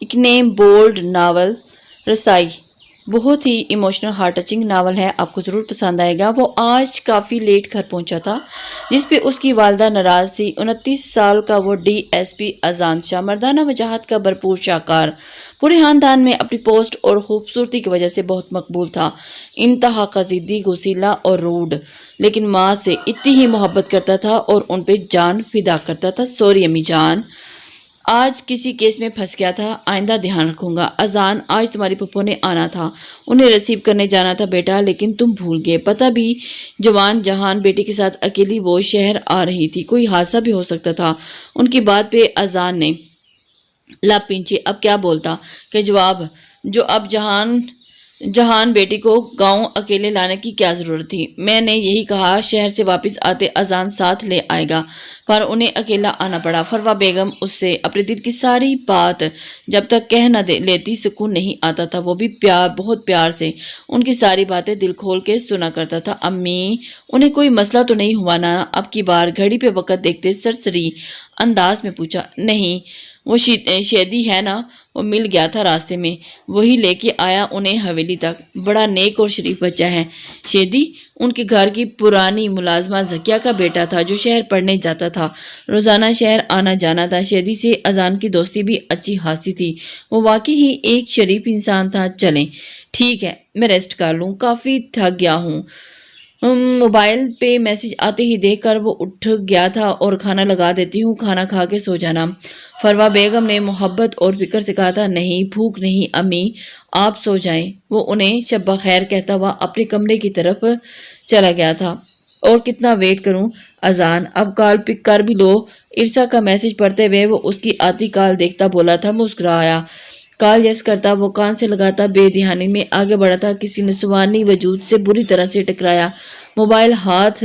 ایک نیم bold novel رسائی بہت ہی ایموشنل ہارٹ ٹچنگ ناول ہے، آپ کو ضرور پسند آئے گا۔ وہ آج کافی لیٹ گھر پہنچا تھا جس پہ اس کی والدہ ناراض تھی۔ 29 سال کا وہ ڈی ایس پی اذان شاہ مردانہ وجاہت کا بھرپور شاہکار، پورے خاندان میں اپنی پوسٹ اور خوبصورتی کی وجہ سے بہت مقبول تھا۔ انتہا قصیدی، غسیلا اور روڈ، لیکن ماں سے اتنی ہی محبت کرتا تھا اور ان پہ جان فدا کرتا تھا۔ سوری امی جان، آج کسی کیس میں پھنس گیا تھا، آئندہ دھیان رکھوں گا۔ اذان، آج تمہاری پھپھو نے آنا تھا، انہیں ریسیو کرنے جانا تھا بیٹا، لیکن تم بھول گئے۔ پتہ بھی جوان جہان بیٹی کے ساتھ اکیلی وہ شہر آ رہی تھی، کوئی حادثہ بھی ہو سکتا تھا۔ ان کی بات پہ اذان نے لب پینچی، اب کیا بولتا کہ جواب، جو اب جہان بیٹی کو گاؤں اکیلے لانے کی کیا ضرورت تھی؟ میں نے یہی کہا، شہر سے واپس آتے اذان ساتھ لے آئے گا، پر انہیں اکیلا آنا پڑا۔ فروا بیگم اس سے اپنے دل کی ساری بات جب تک کہہ نہ لیتی سکون نہیں آتا تھا، وہ بھی بہت پیار سے ان کی ساری باتیں دل کھول کے سنا کرتا تھا۔ امی، انہیں کوئی مسئلہ تو نہیں ہوا نا؟ اب کی بار گھڑی پہ وقت دیکھتے سرسری انداز میں پوچھا۔ نہیں، وہ شیدی ہے نا، وہ مل گیا تھا راستے میں، وہی لے کے آیا انہیں حویلی تک۔ بڑا نیک اور شریف بچہ ہے شیدی، ان کے گھر کی پرانی ملازمہ زکیہ کا بیٹا تھا جو شہر پڑھنے جاتا تھا، روزانہ شہر آنا جانا تھا۔ شیدی سے اذان کی دوستی بھی اچھی خاصی تھی، وہ واقعی ہی ایک شریف انسان تھا۔ چلیں ٹھیک ہے، میں ریسٹ کر لوں، کافی تھک گیا ہوں۔ موبائل پہ میسج آتے ہی دیکھ کر وہ اٹھ گیا تھا، اور کھانا لگا دیتی ہوں، کھانا کھا کے سو جانا۔ فروا بیگم نے محبت اور فکر سے کہا تھا۔ نہیں، بھوک نہیں امی، آپ سو جائیں۔ وہ انہیں شب بخیر کہتا ہوا اپنے کمرے کی طرف چلا گیا تھا۔ اور کتنا ویٹ کروں اذان، اب کال پک کر بھی لو۔ ارسا کا میسج پڑھتے ہوئے وہ اس کی آتی کال دیکھتا بولا تھا، مسکرایا۔ کال یس کرتا، وہ کان سے لگاتا، بے دھیانی میں آگے بڑھا تھا۔ کسی نسوانی وجود سے بری طرح سے ٹکرایا، موبائل ہاتھ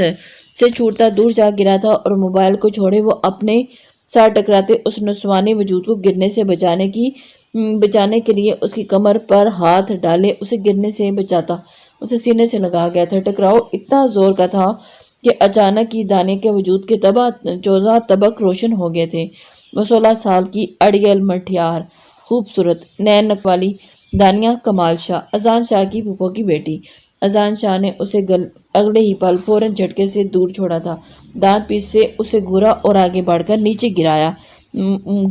سے چھوٹتا دور جا گرا تھا، اور موبائل کو چھوڑے وہ اپنے ساتھ ٹکراتے اس نسوانی وجود کو گرنے سے بچانے کے لیے اس کی کمر پر ہاتھ ڈالے اسے گرنے سے بچاتا، اسے سینے سے لگا گیا تھا۔ ٹکراؤ اتنا زور کا تھا کہ اچانک ہی دانے کے وجود کے 14 طبق روشن ہو گئے تھے۔ وہ 16 سال کی اڑیل مٹھیار خوبصورت نین نک والی دانیہ کمال شاہ، اذان شاہ کی پھپھو کی بیٹی۔ اذان شاہ نے اسے اگلے ہی پل فوراً جھٹکے سے دور چھوڑا تھا، دانت پیس سے اسے گھورا اور آگے بڑھ کر نیچے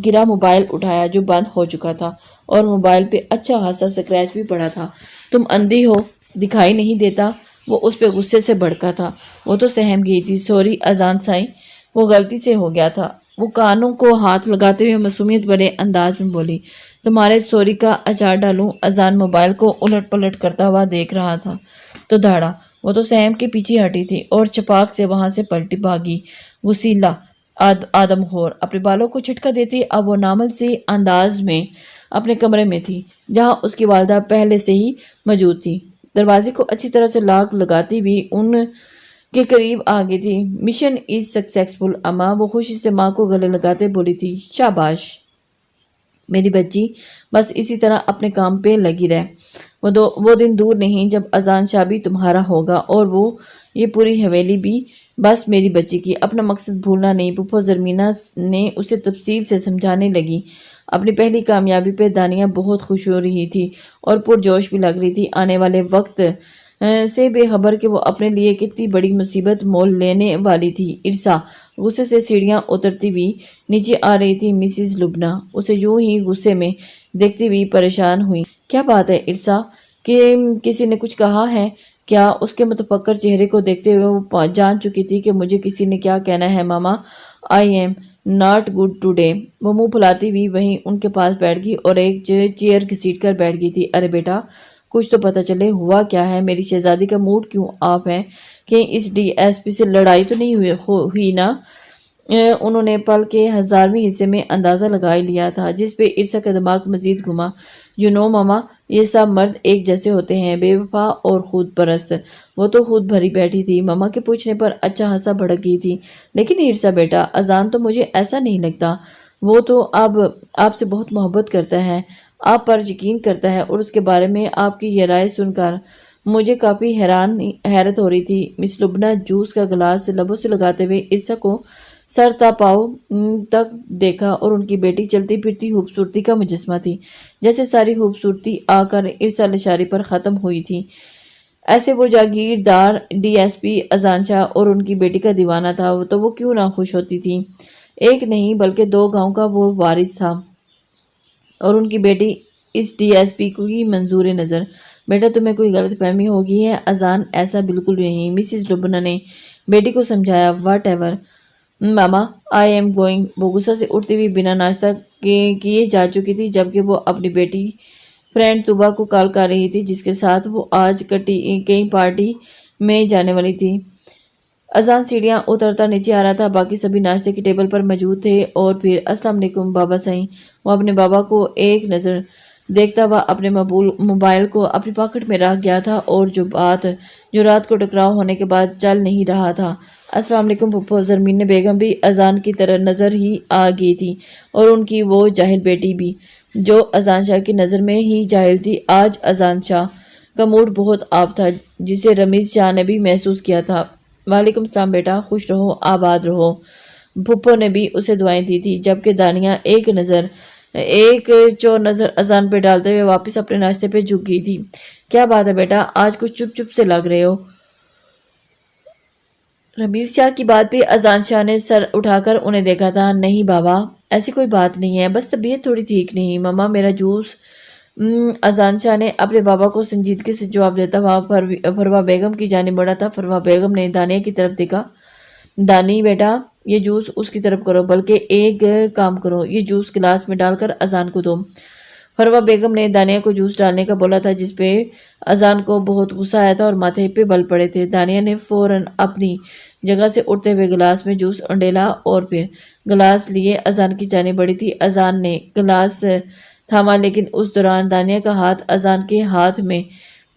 گرا موبائل اٹھایا جو بند ہو چکا تھا، اور موبائل پہ اچھا خاصا سکریچ بھی پڑا تھا۔ تم اندھی ہو، دکھائی نہیں دیتا؟ وہ اس پہ غصے سے بھڑکا تھا۔ وہ تو سہم گئی تھی۔ سوری اذان سائیں، وہ غلطی سے ہو گیا تھا۔ وہ کانوں کو ہاتھ لگاتے ہوئے معصومیت بھرے انداز میں بولی۔ تمہارے سوری کا اچار ڈالوں؟ اذان موبائل کو الٹ پلٹ کرتا ہوا دیکھ رہا تھا تو دھاڑا۔ وہ تو سہم کے پیچھے ہٹی تھی اور چپاک سے وہاں سے پلٹی بھاگی۔ وسیلہ آدم خور، اپنے بالوں کو جھٹکا دیتی اب وہ نارمل سے انداز میں اپنے کمرے میں تھی، جہاں اس کی والدہ پہلے سے ہی موجود تھی۔ دروازے کو اچھی طرح سے لاک لگاتی ہوئی ان کے قریب آ گئی تھی۔ مشن از سکسیسفل اماں، وہ خوشی سے ماں کو گلے لگاتے بولی تھی۔ شاباش میری بچی، بس اسی طرح اپنے کام پہ لگی رہ۔ وہ دن دور نہیں جب اذان شاہ بھی تمہارا ہوگا، اور وہ یہ پوری حویلی بھی۔ بس میری بچی کی اپنا مقصد بھولنا نہیں، پھپھو زرمینہ نے اسے تفصیل سے سمجھانے لگی۔ اپنی پہلی کامیابی پہ دانیہ بہت خوش ہو رہی تھی اور پرجوش بھی لگ رہی تھی، آنے والے وقت سے بے خبر کہ وہ اپنے لیے کتنی بڑی مصیبت مول لینے والی تھی۔ ارسا غصے سے سیڑھیاں اترتی ہوئی نیچے آ رہی تھی۔ مسز لبنہ اسے یوں ہی غصے میں دیکھتی ہوئی پریشان ہوئی۔ کیا بات ہے ارسا، کہ کسی نے کچھ کہا ہے کیا؟ اس کے متفکر چہرے کو دیکھتے ہوئے وہ جان چکی تھی کہ مجھے کسی نے کیا کہنا ہے۔ Mama, I'm not good today. وہ منہ پھلاتی ہوئی وہیں ان کے پاس بیٹھ گئی اور ایک چیئر گھسیٹ کر بیٹھ گئی تھی۔ ارے بیٹا، کچھ تو پتہ چلے، ہوا کیا ہے؟ میری شہزادی کا موڈ کیوں آف ہے؟ کہ اس ڈی ایس پی سے لڑائی تو نہیں ہوئی نا؟ انہوں نے پل کے 1000ویں حصے میں اندازہ لگا لیا تھا، جس پہ ارسا کا دماغ مزید گھما۔ یو نو ماما، یہ سب مرد ایک جیسے ہوتے ہیں، بے وفا اور خود پرست۔ وہ تو خود بھری بیٹھی تھی، ماما کے پوچھنے پر اچھا خاصا بھڑک گئی تھی۔ لیکن ارسا بیٹا، اذان تو مجھے ایسا نہیں لگتا، وہ تو اب آپ سے بہت محبت کرتا ہے، آپ پر یقین کرتا ہے، اور اس کے بارے میں آپ کی یہ رائے سن کر مجھے کافی حیرت ہو رہی تھی۔ مس لبنہ جوس کا گلاس لبوں سے لگاتے ہوئے ارسا کو سر تا پاؤ تک دیکھا اور ان کی بیٹی چلتی پھرتی خوبصورتی کا مجسمہ تھی، جیسے ساری خوبصورتی آ کر ارسا لشاری پر ختم ہوئی تھی۔ ایسے وہ جاگیردار ڈی ایس پی اذان شاہ اور ان کی بیٹی کا دیوانہ تھا تو وہ کیوں نہ خوش ہوتی تھی؟ ایک نہیں بلکہ 2 گاؤں کا وہ وارث تھا اور ان کی بیٹی اس ڈی ایس پی کو ہی منظور نظر۔ بیٹا تمہیں کوئی غلط فہمی ہوگی ہے اذان، ایسا بالکل نہیں، مسز لبنہ نے بیٹی کو سمجھایا۔ What ever mama I am going. وہ غصہ سے اٹھتی ہوئی بنا ناشتہ کیے جا چکی تھی، جبکہ وہ اپنی بیٹی فرینڈ طوبہ کو کال کر رہی تھی جس کے ساتھ وہ آج کئی پارٹی میں جانے والی تھی۔ اذان سیڑھیاں اترتا نیچے آ رہا تھا، باقی سبھی ناشتے کی ٹیبل پر موجود تھے اور پھر السلام علیکم بابا سائیں۔ وہ اپنے بابا کو ایک نظر دیکھتا ہوا اپنے موبائل کو اپنی پاکٹ میں رکھ گیا تھا اور جو رات کو ٹکراؤ ہونے کے بعد چل نہیں رہا تھا۔ السلام علیکم پھپھو۔ زرمین بیگم بھی اذان کی طرح نظر ہی آ گئی تھی اور ان کی وہ جاہل بیٹی بھی جو اذان شاہ کی نظر میں ہی جاہل تھی۔ آج اذان شاہ کا موڈ بہت آپ تھا جسے رمیز شاہ نے بھی محسوس کیا تھا۔ وعلیکم السلام بیٹا، خوش رہو آباد رہو۔ پھپھو نے بھی اسے دعائیں دی تھی، جبکہ دانیہ ایک چو نظر اذان پہ ڈالتے ہوئے واپس اپنے ناشتے پہ جھک گئی تھی۔ کیا بات ہے بیٹا، آج کچھ چپ چپ سے لگ رہے ہو؟ رمیز شاہ کی بات پہ اذان شاہ نے سر اٹھا کر انہیں دیکھا تھا۔ نہیں بابا، ایسی کوئی بات نہیں ہے، بس طبیعت تھوڑی ٹھیک نہیں۔ ماما میرا جوس۔ اذان شاہ نے اپنے بابا کو سنجیدگی سے جواب دیتا ہوا فروا بیگم کی جانب بڑھا تھا۔ فروا بیگم نے دانیہ کی طرف دیکھا۔ دانی بیٹا، یہ جوس اس کی طرف کرو، بلکہ ایک کام کرو، یہ جوس گلاس میں ڈال کر اذان کو دو۔ فروا بیگم نے دانیہ کو جوس ڈالنے کا بولا تھا، جس پہ اذان کو بہت غصہ آیا تھا اور ماتھے پہ بل پڑے تھے۔ دانیہ نے فوراً اپنی جگہ سے اٹھتے ہوئے گلاس میں جوس انڈیلا اور پھر گلاس لیے اذان کی جانب بڑھی تھی۔ اذان نے گلاس تھاما، لیکن اس دوران دانیہ کا ہاتھ اذان کے ہاتھ میں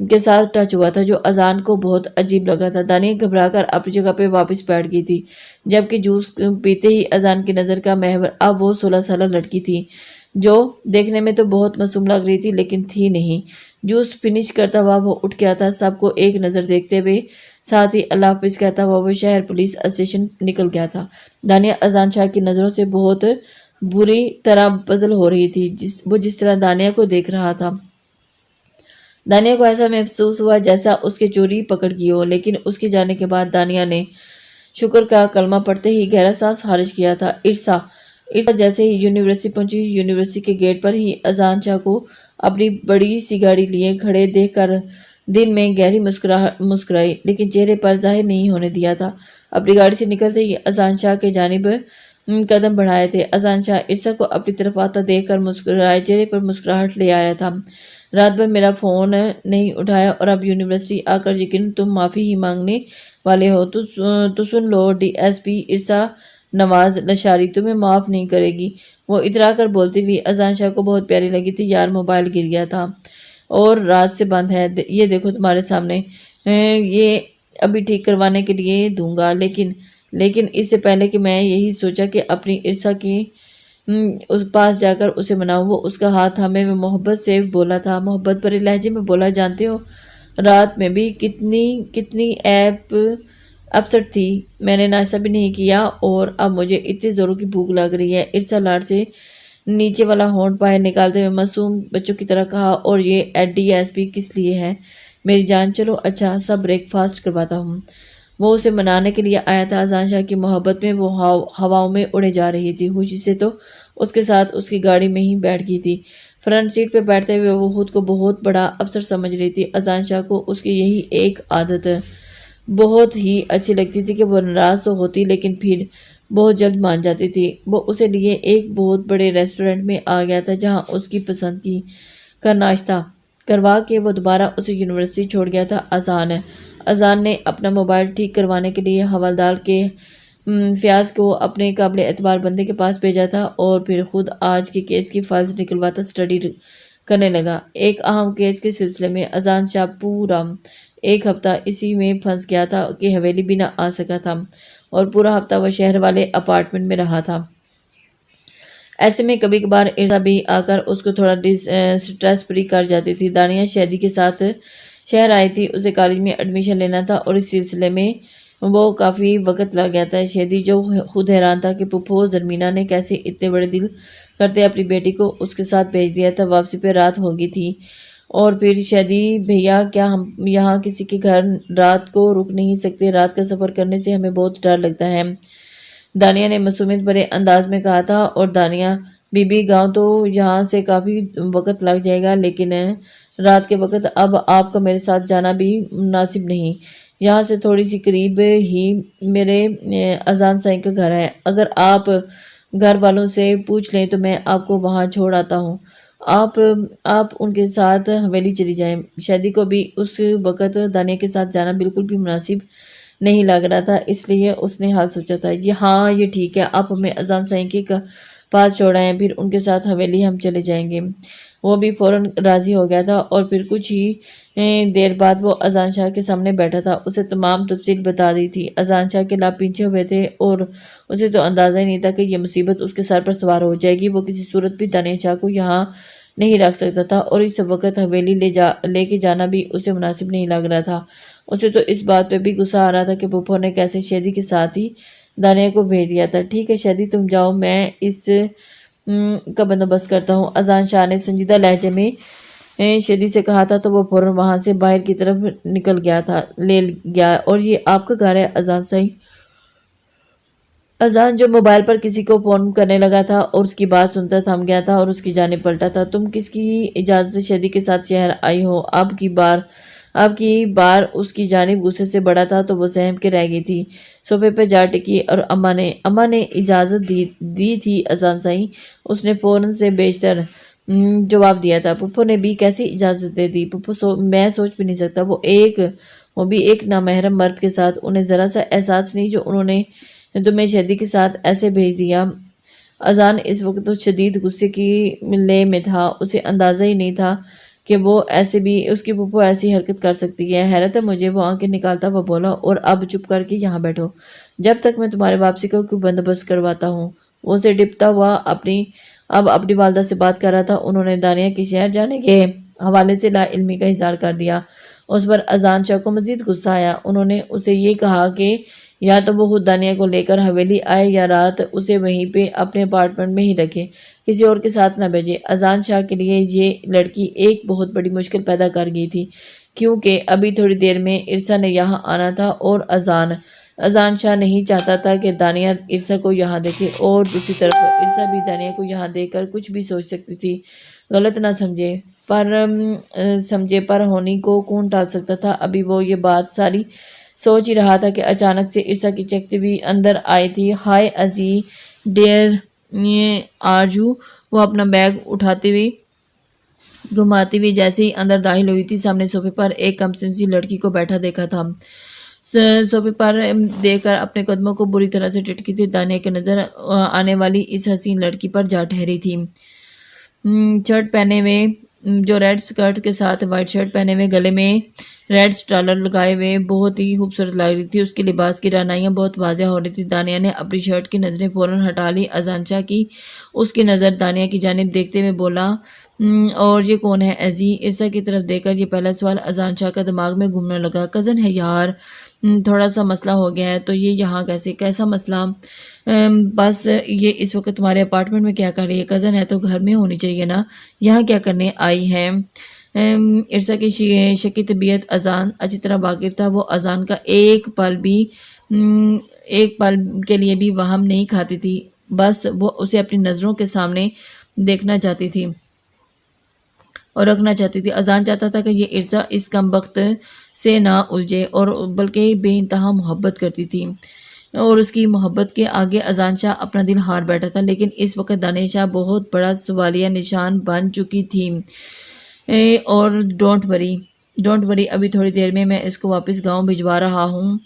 کے ساتھ ٹچ ہوا تھا، جو اذان کو بہت عجیب لگا تھا۔ دانیہ گھبرا کر اپنی جگہ پہ واپس بیٹھ گئی تھی، جبکہ جوس پیتے ہی اذان کی نظر کا محور اب وہ 16 سالہ لڑکی تھی، جو دیکھنے میں تو بہت معصوم لگ رہی تھی لیکن تھی نہیں۔ جوس فنش کرتا ہوا وہ اٹھ گیا تھا، سب کو ایک نظر دیکھتے ہوئے، ساتھ ہی اللہ حافظ کہتا ہوا وہ شہر پولیس اسٹیشن نکل گیا تھا۔ دانیہ اذان شاہ کی نظروں سے بہت بری طرح پزل ہو رہی تھی، وہ جس طرح دانیہ کو دیکھ رہا تھا۔ دانیہ کو ایسا محسوس ہوا جیسا اس کے چوری پکڑ گئی ہو، لیکن اس کے جانے کے بعد دانیہ نے شکر کا کلمہ پڑھتے ہی گہرا سانس خارج کیا تھا۔ ارسا جیسے ہی یونیورسٹی پہنچی، یونیورسٹی کے گیٹ پر ہی اذان شاہ کو اپنی بڑی سی گاڑی لیے کھڑے دیکھ کر دل میں گہری مسکرائی، لیکن چہرے پر ظاہر نہیں ہونے دیا تھا۔ اپنی گاڑی سے نکلتے ہی اذان شاہ کے جانب قدم بڑھائے تھے۔ اذان شاہ ارسا کو اپنی طرف آتا دیکھ کر مسکرائے چہرے پر مسکراہٹ لے آیا تھا۔ رات بھر میرا فون نہیں اٹھایا اور اب یونیورسٹی آ کر یقیناً تم معافی ہی مانگنے والے ہو، تو سن لو ڈی ایس پی ارسا نواز لشاری تمہیں معاف نہیں کرے گی۔ وہ اترا کر بولتی ہوئی اذان شاہ کو بہت پیاری لگی تھی۔ یار موبائل گر گیا تھا اور رات سے بند ہے، یہ دیکھو تمہارے سامنے، یہ ابھی ٹھیک کروانے کے لیے دوں گا، لیکن اس سے پہلے کہ میں یہی سوچا کہ اپنی ارسا کی اس پاس جا کر اسے مناؤں، وہ اس کا ہاتھ ہمیں محبت سے بولا تھا، محبت بھرے لہجے میں بولا۔ جانتے ہو رات میں بھی کتنی اپسٹ تھی، میں نے ناشتہ بھی نہیں کیا اور اب مجھے اتنی زوروں کی بھوک لگ رہی ہے۔ ارسا لاڈ سے نیچے والا ہونٹ باہر نکالتے ہوئے معصوم بچوں کی طرح کہا، اور یہ ڈی ایس پی کس لیے ہے میری جان؟ چلو اچھا سب بریک فاسٹ کرواتا ہوں۔ وہ اسے منانے کے لیے آیا تھا۔ اذان شاہ کی محبت میں وہ ہواؤں میں اڑے جا رہی تھی، خوشی سے تو اس کے ساتھ اس کی گاڑی میں ہی بیٹھ گئی تھی۔ فرنٹ سیٹ پہ بیٹھتے ہوئے وہ خود کو بہت بڑا افسر سمجھ رہی تھی۔ اذان شاہ کو اس کی یہی ایک عادت بہت ہی اچھی لگتی تھی کہ وہ ناراض تو ہوتی لیکن پھر بہت جلد مان جاتی تھی۔ وہ اسے لیے ایک بہت بڑے ریسٹورنٹ میں آ گیا تھا، جہاں اس کی پسند کا ناشتہ کروا کے وہ دوبارہ اسے یونیورسٹی چھوڑ گیا تھا۔ اذان نے اپنا موبائل ٹھیک کروانے کے لیے حوالدار کے فیاض کو اپنے قابل اعتبار بندے کے پاس بھیجا تھا اور پھر خود آج کے کیس کی فائلز نکلواتا اسٹڈی کرنے لگا۔ ایک اہم کیس کے سلسلے میں اذان شاہ پورا ایک ہفتہ اسی میں پھنس گیا تھا کہ حویلی بھی نہ آ سکا تھا اور پورا ہفتہ وہ شہر والے اپارٹمنٹ میں رہا تھا۔ ایسے میں کبھی کبھار ارسا بھی آ کر اس کو تھوڑا سٹریس فری کر جاتی تھی۔ دانیہ شہدی کے ساتھ شہر آئی تھی، اسے کالج میں ایڈمیشن لینا تھا اور اس سلسلے میں وہ کافی وقت لگ گیا تھا۔ شہدی جو خود حیران تھا کہ پھپھو زرمینہ نے کیسے اتنے بڑے دل کرتے اپنی بیٹی کو اس کے ساتھ بھیج دیا تھا۔ واپسی پہ رات ہو گئی تھی اور پھر شہدی بھیا کیا ہم یہاں کسی کے گھر رات کو رک نہیں سکتے؟ رات کا سفر کرنے سے ہمیں بہت ڈر لگتا ہے، دانیہ نے معصومیت بھرے انداز میں کہا تھا۔ اور دانیہ بی بی گاؤں تو یہاں سے کافی وقت لگ جائے گا، لیکن رات کے وقت اب آپ کا میرے ساتھ جانا بھی مناسب نہیں۔ یہاں سے تھوڑی سی قریب ہی میرے اذان سائی کا گھر ہے، اگر آپ گھر والوں سے پوچھ لیں تو میں آپ کو وہاں چھوڑ آتا ہوں۔ آپ ان کے ساتھ حویلی چلی جائیں۔ شہدی کو بھی اس وقت دانیہ کے ساتھ جانا بالکل بھی مناسب نہیں لگ رہا تھا، اس لیے اس نے حال سوچا تھا، ہاں یہ ٹھیک ہے، آپ ہمیں اذان سائی کے پاس چھوڑائیں، پھر ان کے ساتھ حویلی ہم چلے جائیں گے۔ وہ بھی فوراً راضی ہو گیا تھا اور پھر کچھ ہی دیر بعد وہ اذان شاہ کے سامنے بیٹھا تھا۔ اسے تمام تفصیل بتا دی تھی۔ اذان شاہ کے لب پیچھے ہوئے تھے اور اسے تو اندازہ ہی نہیں تھا کہ یہ مصیبت اس کے سر پر سوار ہو جائے گی۔ وہ کسی صورت بھی دانیہ شاہ کو یہاں نہیں رکھ سکتا تھا اور اس وقت حویلی لے کے جانا بھی اسے مناسب نہیں لگ رہا تھا۔ اسے تو اس بات پہ بھی غصہ آ رہا تھا کہ پھپھو نے کیسے شہدی کے ساتھ ہی دانیہ کو بھیج دیا تھا۔ ٹھیک ہے شہدی تم جاؤ، میں اس کا بندوبست کرتا ہوں، اذان شاہ نے سنجیدہ لہجے میں شہدی سے کہا تھا، تو وہ فوراً وہاں سے باہر کی طرف نکل گیا۔ اور یہ آپ کا گھر ہے اذان سائی؟ اذان جو موبائل پر کسی کو فون کرنے لگا تھا اور اس کی بات سنتا تھم گیا تھا اور اس کی جانب پلٹا تھا۔ تم کس کی اجازت سے شہدی کے ساتھ شہر آئی ہو؟ اب کی بار اس کی جانب غصے سے بڑا تھا تو وہ سہم کے رہ گئی تھی۔ صوفے پہ جا ٹکی اور اماں نے اجازت دی تھی اذان سائی، اس نے فوراً سے بیشتر جواب دیا تھا۔ پھپھو نے بھی کیسی اجازت دے دی؟ پھپھو میں سوچ بھی نہیں سکتا، وہ بھی ایک نامحرم مرد کے ساتھ، انہیں ذرا سا احساس نہیں جو انہوں نے تمہیں شہدی کے ساتھ ایسے بھیج دیا۔ اذان اس وقت تو شدید غصے کی لے میں تھا، اسے اندازہ ہی نہیں تھا کہ وہ ایسے بھی اس کی پھپھو ایسی حرکت کر سکتی ہے۔ حیرت ہے مجھے، وہ آنکھیں نکالتا وہ بولا، اور اب چپ کر کے یہاں بیٹھو جب تک میں تمہارے واپسی کا کوئی بندوبست کرواتا ہوں۔ وہ اسے ڈپٹتا ہوا اب اپنی والدہ سے بات کر رہا تھا۔ انہوں نے دانیہ کے شہر جانے کے حوالے سے لا علمی کا اظہار کر دیا۔ اس پر اذان شاہ کو مزید غصہ آیا۔ انہوں نے اسے یہ کہا کہ یا تو وہ خود دانیہ کو لے کر حویلی آئے یا رات اسے وہیں پہ اپنے اپارٹمنٹ میں ہی رکھے، کسی اور کے ساتھ نہ بھیجے۔ اذان شاہ کے لیے یہ لڑکی ایک بہت بڑی مشکل پیدا کر گئی تھی، کیونکہ ابھی تھوڑی دیر میں عرصہ نے یہاں آنا تھا اور اذان شاہ نہیں چاہتا تھا کہ دانیہ عرصہ کو یہاں دیکھے، اور دوسری طرف عرصہ بھی دانیہ کو یہاں دیکھ کر کچھ بھی سوچ سکتی تھی۔ غلط نہ سمجھے پر ہونی کو کون ٹال سکتا تھا؟ ابھی وہ یہ بات ساری سوچ ہی رہا تھا کہ اچانک سے عرصہ کی چیختی بھی اندر آئی تھی۔ ہائے ازی ڈیئر آرجو، وہ اپنا بیگ اٹھاتے ہوئے گھماتی ہوئی جیسے ہی اندر داخل ہوئی تھی، سامنے صوفے پر ایک کم سن سی لڑکی کو بیٹھا دیکھا تھا۔ صوفے پر دیکھ کر اپنے قدموں کو بری طرح سے ٹٹکی تھی۔ دانیہ کے نظر آنے والی اس حسین لڑکی پر جا ٹھہری تھی۔ شرٹ پہنے ہوئے، جو ریڈ سکرٹ کے ساتھ وائٹ شرٹ پہنے ہوئے، گلے میں ریڈ سٹالر لگائے ہوئے، بہت ہی خوبصورت لگ رہی تھی۔ اس کے لباس کی رعنائیاں بہت واضح ہو رہی تھی۔ دانیہ نے اپنی شرٹ کی نظریں فوراً ہٹا لی۔ اذان شاہ کی اس کی نظر دانیہ کی جانب دیکھتے ہوئے بولا، اور یہ کون ہے ایزی؟ عرصہ کی طرف دیکھ کر یہ پہلا سوال اذان شاہ کا دماغ میں گھومنے لگا۔ کزن ہے یار، تھوڑا سا مسئلہ ہو گیا ہے۔ تو یہ یہاں کیسا مسئلہ؟ بس یہ اس وقت تمہارے اپارٹمنٹ میں کیا کر رہی ہے؟ کزن ہے تو گھر میں ہونی چاہیے نا، یہاں کیا کرنے آئی ہے؟ عرصہ کی شکی طبیعت اذان اچھی طرح واقف تھا۔ وہ اذان کا ایک پل کے لیے بھی وہم نہیں کھاتی تھی، بس وہ اسے اپنی نظروں کے سامنے دیکھنا چاہتی تھی اور رکھنا چاہتی تھی۔ اذان چاہتا تھا کہ یہ عرصہ اس کمبخت سے نہ الجھے، اور بلکہ بے انتہا محبت کرتی تھی، اور اس کی محبت کے آگے اذان شاہ اپنا دل ہار بیٹھا تھا۔ لیکن اس وقت دانیہ شاہ بہت بڑا سوالیہ نشان بن چکی تھی۔ اور ڈونٹ وری، ابھی تھوڑی دیر میں اس کو واپس گاؤں بھجوا رہا ہوں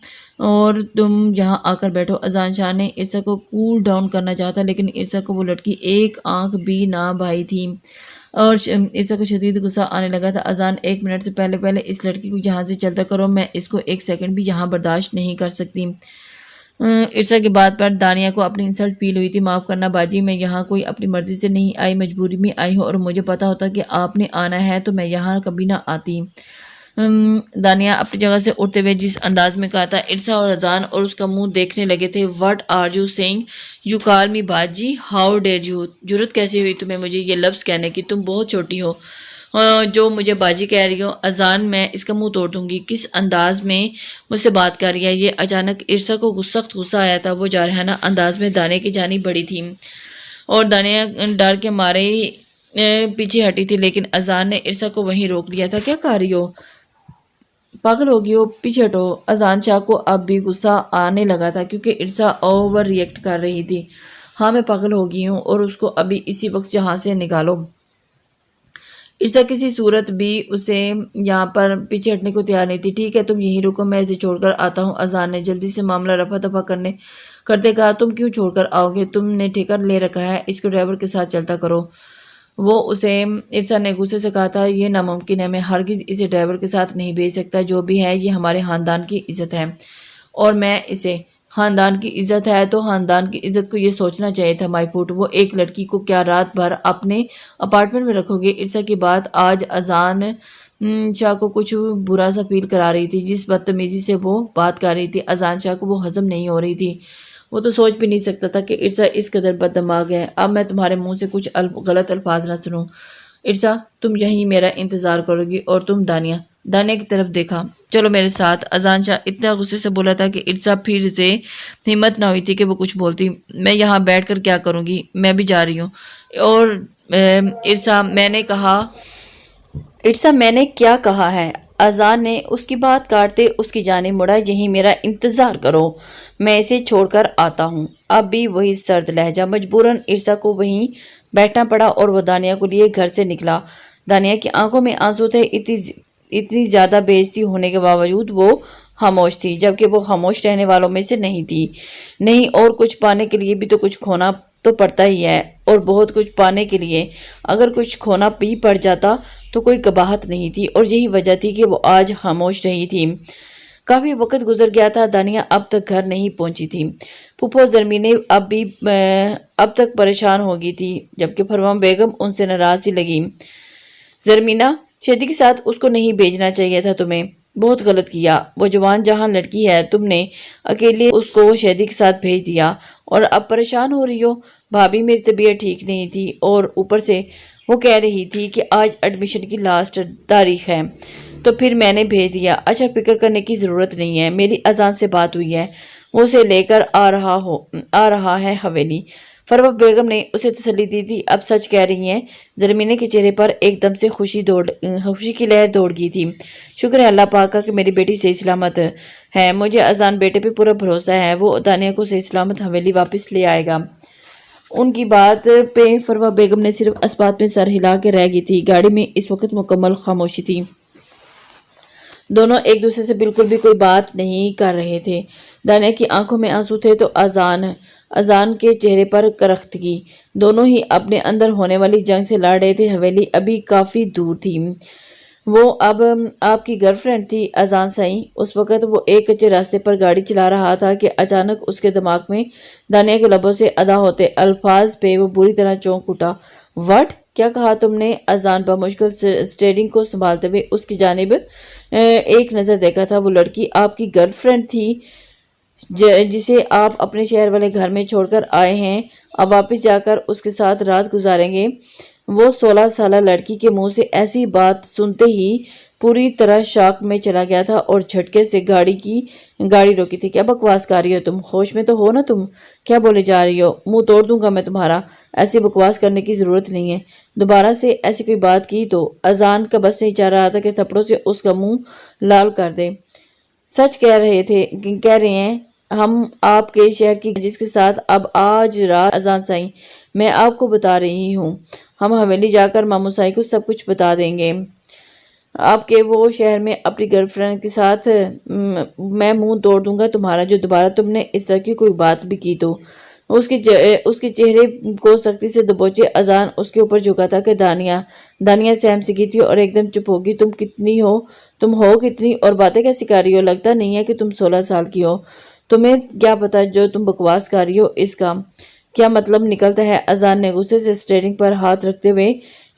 اور تم یہاں آ کر بیٹھو۔ اذان شاہ نے عرصہ کو کول ڈاؤن کرنا چاہتا، لیکن عرصہ کو وہ لڑکی ایک آنکھ بھی نہ بھائی تھی، اور عرصہ کو شدید غصہ آنے لگا تھا۔ اذان، 1 منٹ سے پہلے اس لڑکی کو یہاں سے چلتا کرو، میں اس کو 1 سیکنڈ بھی یہاں برداشت نہیں کر سکتی۔ عرصہ کی بات پر دانیہ کو اپنی انسلٹ فیل ہوئی تھی۔ معاف کرنا باجی، میں یہاں کوئی اپنی مرضی سے نہیں آئی، مجبوری میں آئی ہوں، اور مجھے پتا ہوتا کہ آپ نے آنا ہے تو میں یہاں کبھی نہ آتی۔ دانیہ اپنی جگہ سے اٹھتے ہوئے جس انداز میں کہا تھا، ارسا اور اذان اور اس کا منہ دیکھنے لگے تھے۔ "What are you saying? You call me باجی؟ How dare you؟ جرأت کیسی ہوئی تمہیں مجھے یہ لفظ کہنے کی؟ تم بہت چھوٹی ہو جو مجھے باجی کہہ رہی ہو۔ اذان، میں اس کا منہ توڑ دوں گی۔ کس انداز میں مجھ سے بات کر رہی ہے یہ؟ اچانک ارسا کو سخت غصہ آیا تھا۔ وہ جارحانہ انداز میں دانیہ کی جانب بڑھی تھی اور دانیہ ڈر کے مارے پیچھے ہٹی تھی، لیکن اذان نے ارسا کو وہیں روک لیا تھا۔ "کیا کر رہی ہو؟ پاگل ہوگی ہو، پیچھے ہٹو۔" اذان شاہ کو اب بھی غصہ آنے لگا تھا کیونکہ ارسا اوور ریئیکٹ کر رہی تھی۔ "ہاں میں پاگل ہو گئی ہوں اور اس کو ابھی اسی وقت یہاں سے نکالو۔" ارسا کسی صورت بھی اسے یہاں پر پیچھے ہٹنے کو تیار نہیں تھی۔ "ٹھیک ہے تم یہیں رکو، میں اسے چھوڑ کر آتا ہوں۔" اذان نے جلدی سے معاملہ رفع دفع کرتے کہا۔ "تم کیوں چھوڑ کر آؤ گے؟ تم نے ٹھیکہ لے رکھا ہے، اس کو ڈرائیور کے ساتھ چلتا کرو۔" ارسا نے غصے سے کہا تھا، "یہ ناممکن ہے، میں ہرگز اسے ڈرائیور کے ساتھ نہیں بھیج سکتا۔ جو بھی ہے یہ ہمارے خاندان کی عزت ہے اور میں اسے..." "خاندان کی عزت ہے تو خاندان کی عزت کو یہ سوچنا چاہیے تھا مائی پوٹ۔ وہ ایک لڑکی کو کیا رات بھر اپنے اپارٹمنٹ میں رکھو گے؟" ارسا کی بات آج اذان شاہ کو کچھ برا سا فیل کرا رہی تھی۔ جس بدتمیزی سے وہ بات کر رہی تھی اذان شاہ کو وہ ہضم نہیں ہو رہی تھی۔ وہ تو سوچ بھی نہیں سکتا تھا کہ ارسا اس قدر بد دماغ ہے۔ "اب میں تمہارے منہ سے کچھ غلط الفاظ نہ سنوں۔ ارسا تم یہیں میرا انتظار کرو گی اور تم..." دانیہ کی طرف دیکھا۔ "چلو میرے ساتھ۔" اذان شاہ اتنا غصے سے بولا تھا کہ ارسا پھر سے ہمت نہ ہوئی تھی کہ وہ کچھ بولتی۔ "میں یہاں بیٹھ کر کیا کروں گی؟ میں بھی جا رہی ہوں۔" اور ارسا میں نے کیا کہا ہے؟ اذان نے اس کی بات کاٹتے اس کی جانب مڑا۔ "یہیں میرا انتظار کرو، میں اسے چھوڑ کر آتا ہوں۔" اب بھی وہی سرد لہجہ۔ مجبوراً ارسا کو وہیں بیٹھنا پڑا اور وہ دانیہ کو لیے گھر سے نکلا۔ دانیہ کی آنکھوں میں آنسو تھے۔ اتنی زیادہ بے عزتی ہونے کے باوجود وہ خاموش تھی، جبکہ وہ خاموش رہنے والوں میں سے نہیں تھی۔ نہیں، اور کچھ پانے کے لیے بھی تو کچھ کھونا تو پڑتا ہی ہے، اور بہت کچھ پانے کے لیے اگر کچھ کھونا بھی پڑ جاتا تو کوئی قباحت نہیں تھی، اور یہی وجہ تھی کہ وہ آج خاموش رہی تھی۔ کافی وقت گزر گیا تھا۔ دانیہ اب تک گھر نہیں پہنچی تھی۔ پھوپھو زرمینے اب تک پریشان ہو گئی تھی، جبکہ فرمان بیگم ان سے ناراض سی لگی۔ "زرمینہ، شیدی کے ساتھ اس کو نہیں بھیجنا چاہیے تھا تمہیں۔ بہت غلط کیا۔ وہ جوان جہاں لڑکی ہے، تم نے اکیلے اس کو شیدی کے ساتھ بھیج دیا اور اب پریشان ہو رہی ہو۔ بھابھی، میری طبیعت ٹھیک نہیں تھی اور اوپر سے وہ کہہ رہی تھی کہ آج ایڈمیشن کی لاسٹ تاریخ ہے، تو پھر میں نے بھیج دیا۔" "اچھا، فکر کرنے کی ضرورت نہیں ہے۔ میری اذان سے بات ہوئی ہے، وہ اسے لے کر آ رہا ہے حویلی۔" فروا بیگم نے اسے تسلی دی تھی۔ "اب سچ کہہ رہی ہیں؟" زرمینے کے چہرے پر ایک دم سے خوشی کی لہر دوڑ گئی تھی۔ "شکر ہے اللہ پاک کا کہ میری بیٹی صحیح سلامت ہے۔ مجھے اذان بیٹے پہ پورا بھروسہ ہے، وہ دانیہ کو صحیح سلامت حویلی واپس لے آئے گا۔" ان کی بات پہ فروا بیگم نے صرف اسبات میں سر ہلا کے رہ گئی تھی۔ گاڑی میں اس وقت مکمل خاموشی تھی۔ دونوں ایک دوسرے سے بالکل بھی کوئی بات نہیں کر رہے تھے۔ دانیہ کی آنکھوں میں آنسو تھے تو اذان کے چہرے پر کرختگی۔ دونوں ہی اپنے اندر ہونے والی جنگ سے لڑ رہے تھے۔ حویلی ابھی کافی دور تھی۔ وہ اب آپ کی گرل فرینڈ تھی اذان سائیں۔ اس وقت وہ ایک کچے راستے پر گاڑی چلا رہا تھا کہ اچانک اس کے دماغ میں دانیہ کے لبوں سے ادا ہوتے الفاظ پہ وہ بری طرح چونک اٹھا۔ "وٹ؟ کیا کہا تم نے؟" اذان بمشکل اسٹیئرنگ کو سنبھالتے ہوئے اس کی جانب ایک نظر دیکھا تھا۔ "وہ لڑکی آپ کی گرل فرینڈ تھی جسے آپ اپنے شہر والے گھر میں چھوڑ کر آئے ہیں، اب واپس جا کر اس کے ساتھ رات گزاریں گے؟" وہ 16 سالہ لڑکی کے منہ سے ایسی بات سنتے ہی پوری طرح شاک میں چلا گیا تھا اور جھٹکے سے گاڑی روکی تھی۔ "کیا بکواس کر رہی ہو تم؟ ہوش میں تو ہو نا تم؟ کیا بولے جا رہی ہو؟ منہ توڑ دوں گا میں تمہارا۔ ایسی بکواس کرنے کی ضرورت نہیں ہے۔ دوبارہ سے ایسی کوئی بات کی تو..." اذان کا بس نہیں چاہ رہا تھا کہ تھپڑوں سے اس کا منہ لال کر دے۔ "سچ کہہ رہے ہیں ہم آپ کے شہر کی جس کے ساتھ اب آج رات..." "اذان سائیں، میں آپ کو بتا رہی ہوں، ہم حویلی جا کر ماموں سائیں کو سب کچھ بتا دیں گے آپ کے وہ شہر میں اپنی گرل فرینڈ کے ساتھ۔ میں منہ توڑ دوں گا تمہارا جو دوبارہ تم نے اس طرح کی کوئی بات بھی کی تو۔" اس کے چہرے کو سختی سے دبوچے اذان اس کے اوپر جھکا تھا کہ دانیہ سہم سی گئی تھی اور ایک دم چپ ہوگی۔ تم ہو کتنی اور باتیں کیسی کر رہی ہو؟ لگتا نہیں ہے کہ تم 16 سال کی ہو۔ تمہیں کیا پتا جو تم بکواس کر رہی ہو اس کا کیا مطلب نکلتا ہے؟ اذان نے غصے سے اسٹیئرنگ پر ہاتھ رکھتے ہوئے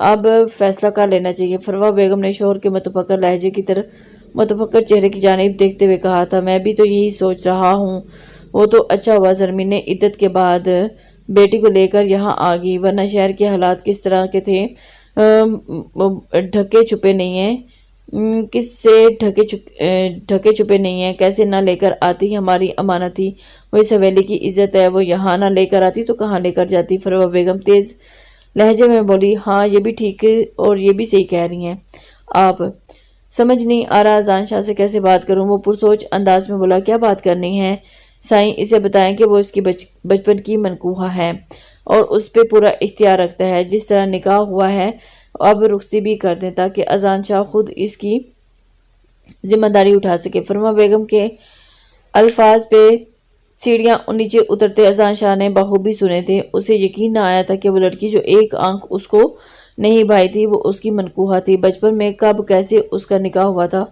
اب فیصلہ کر لینا چاہیے۔ فروا بیگم نے شوہر کے متفکر لہجے کی طرف متفکر چہرے کی جانب دیکھتے ہوئے کہا تھا، میں بھی تو یہی سوچ رہا ہوں۔ وہ تو اچھا ہوا زرمین نے عدت کے بعد بیٹی کو لے کر یہاں آ گئی، ورنہ شہر کے حالات کس طرح کے تھے ڈھکے چھپے نہیں ہیں۔ کس سے ڈھکے چھپے نہیں ہیں، کیسے نہ لے کر آتی، ہماری امانت تھی، وہ اس حویلی کی عزت ہے، وہ یہاں نہ لے کر آتی تو کہاں لے کر جاتی؟ فروا بیگم تیز لہجے میں بولی، ہاں یہ بھی ٹھیک اور یہ بھی صحیح کہہ رہی ہیں آپ۔ سمجھ نہیں آ رہا اذان شاہ سے کیسے بات کروں۔ وہ پرسوچ انداز میں بولا، کیا بات کرنی ہے سائیں، اسے بتائیں کہ وہ اس کی بچپن کی منکوحہ ہے اور اس پہ پورا اختیار رکھتا ہے، جس طرح نکاح ہوا ہے اب رخصتی بھی کر دیں تاکہ اذان شاہ خود اس کی ذمہ داری اٹھا سکے۔ فرما بیگم کے الفاظ پہ سیڑھیاں نیچے اترتے اذان شاہ نے بخوبی سنے تھے۔ اسے یقین نہ آیا تھا کہ وہ لڑکی جو ایک آنکھ اس کو نہیں بھائی تھی وہ اس کی منکوحہ تھی۔ بچپن میں کب کیسے اس کا نکاح ہوا تھا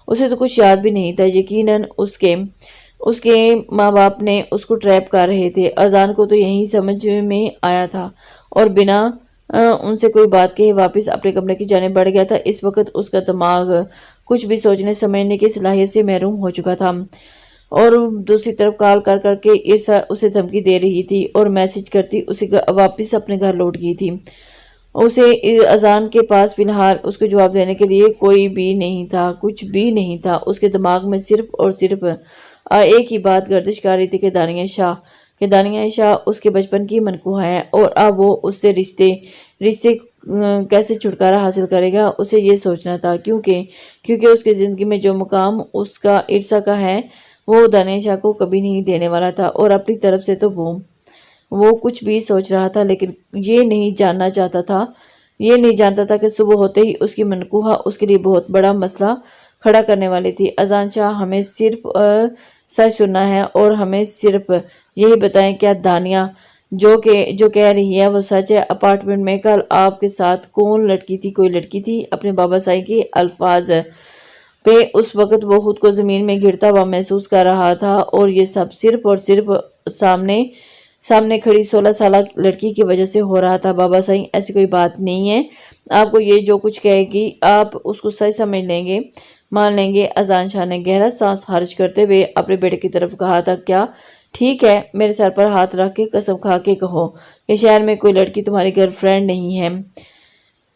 اسے تو کچھ یاد بھی نہیں تھا۔ یقیناً اس کے ماں باپ نے اس کو ٹریپ کر رہے تھے۔ اذان کو تو یہی سمجھ میں آیا تھا اور بنا ان سے کوئی بات کہے واپس اپنے کمرے کی جانب بڑھ گیا تھا۔ اس وقت اس کا دماغ کچھ بھی سوچنے سمجھنے کی صلاحیت سے محروم ہو چکا تھا، اور دوسری طرف کال کر کر کے عرصہ اسے دھمکی دے رہی تھی اور میسج کرتی اسے واپس اپنے گھر لوٹ گئی تھی۔ اسے اذان کے پاس فی الحال اس کو جواب دینے کے لیے کوئی بھی نہیں تھا، کچھ بھی نہیں تھا۔ اس کے دماغ میں صرف اور صرف ایک ہی بات گردش کر رہی تھی کہ دانیہ شاہ اس کے بچپن کی منکوحہ ہے، اور اب وہ اس سے رشتے کیسے چھٹکارا حاصل کرے گا، اسے یہ سوچنا تھا، کیونکہ اس کی زندگی میں جو مقام اس کا عرصہ کا ہے وہ دانیہ شاہ کو کبھی نہیں دینے والا تھا۔ اور اپنی طرف سے تو وہ کچھ بھی سوچ رہا تھا، لیکن یہ نہیں جانتا تھا کہ صبح ہوتے ہی اس کی منکوحہ اس کے لیے بہت بڑا مسئلہ کھڑا کرنے والی تھی۔ اذان شاہ، ہمیں صرف سچ سننا ہے اور ہمیں صرف یہی بتائیں کیا دانیہ جو کہہ رہی ہے وہ سچ ہے؟ اپارٹمنٹ میں کل آپ کے ساتھ کون لڑکی تھی؟ کوئی لڑکی تھی؟ اپنے بابا سائی کے الفاظ پہ اس وقت وہ خود کو زمین میں گرتا ہوا محسوس کر رہا تھا، اور یہ سب صرف اور صرف سامنے کھڑی 16 سالہ لڑکی کی وجہ سے ہو رہا تھا۔ بابا سائی، ایسی کوئی بات نہیں ہے، آپ کو یہ جو کچھ کہے گی آپ اس کو سچ سمجھ لیں گے، مان لیں گے۔ اذان شاہ نے گہرا سانس خارج کرتے ہوئے اپنے بیٹے کی طرف کہا تھا، کیا ٹھیک ہے؟ میرے سر پر ہاتھ رکھ کے قسم کھا کے کہو کہ شہر میں کوئی لڑکی تمہاری گرل فرینڈ نہیں ہے۔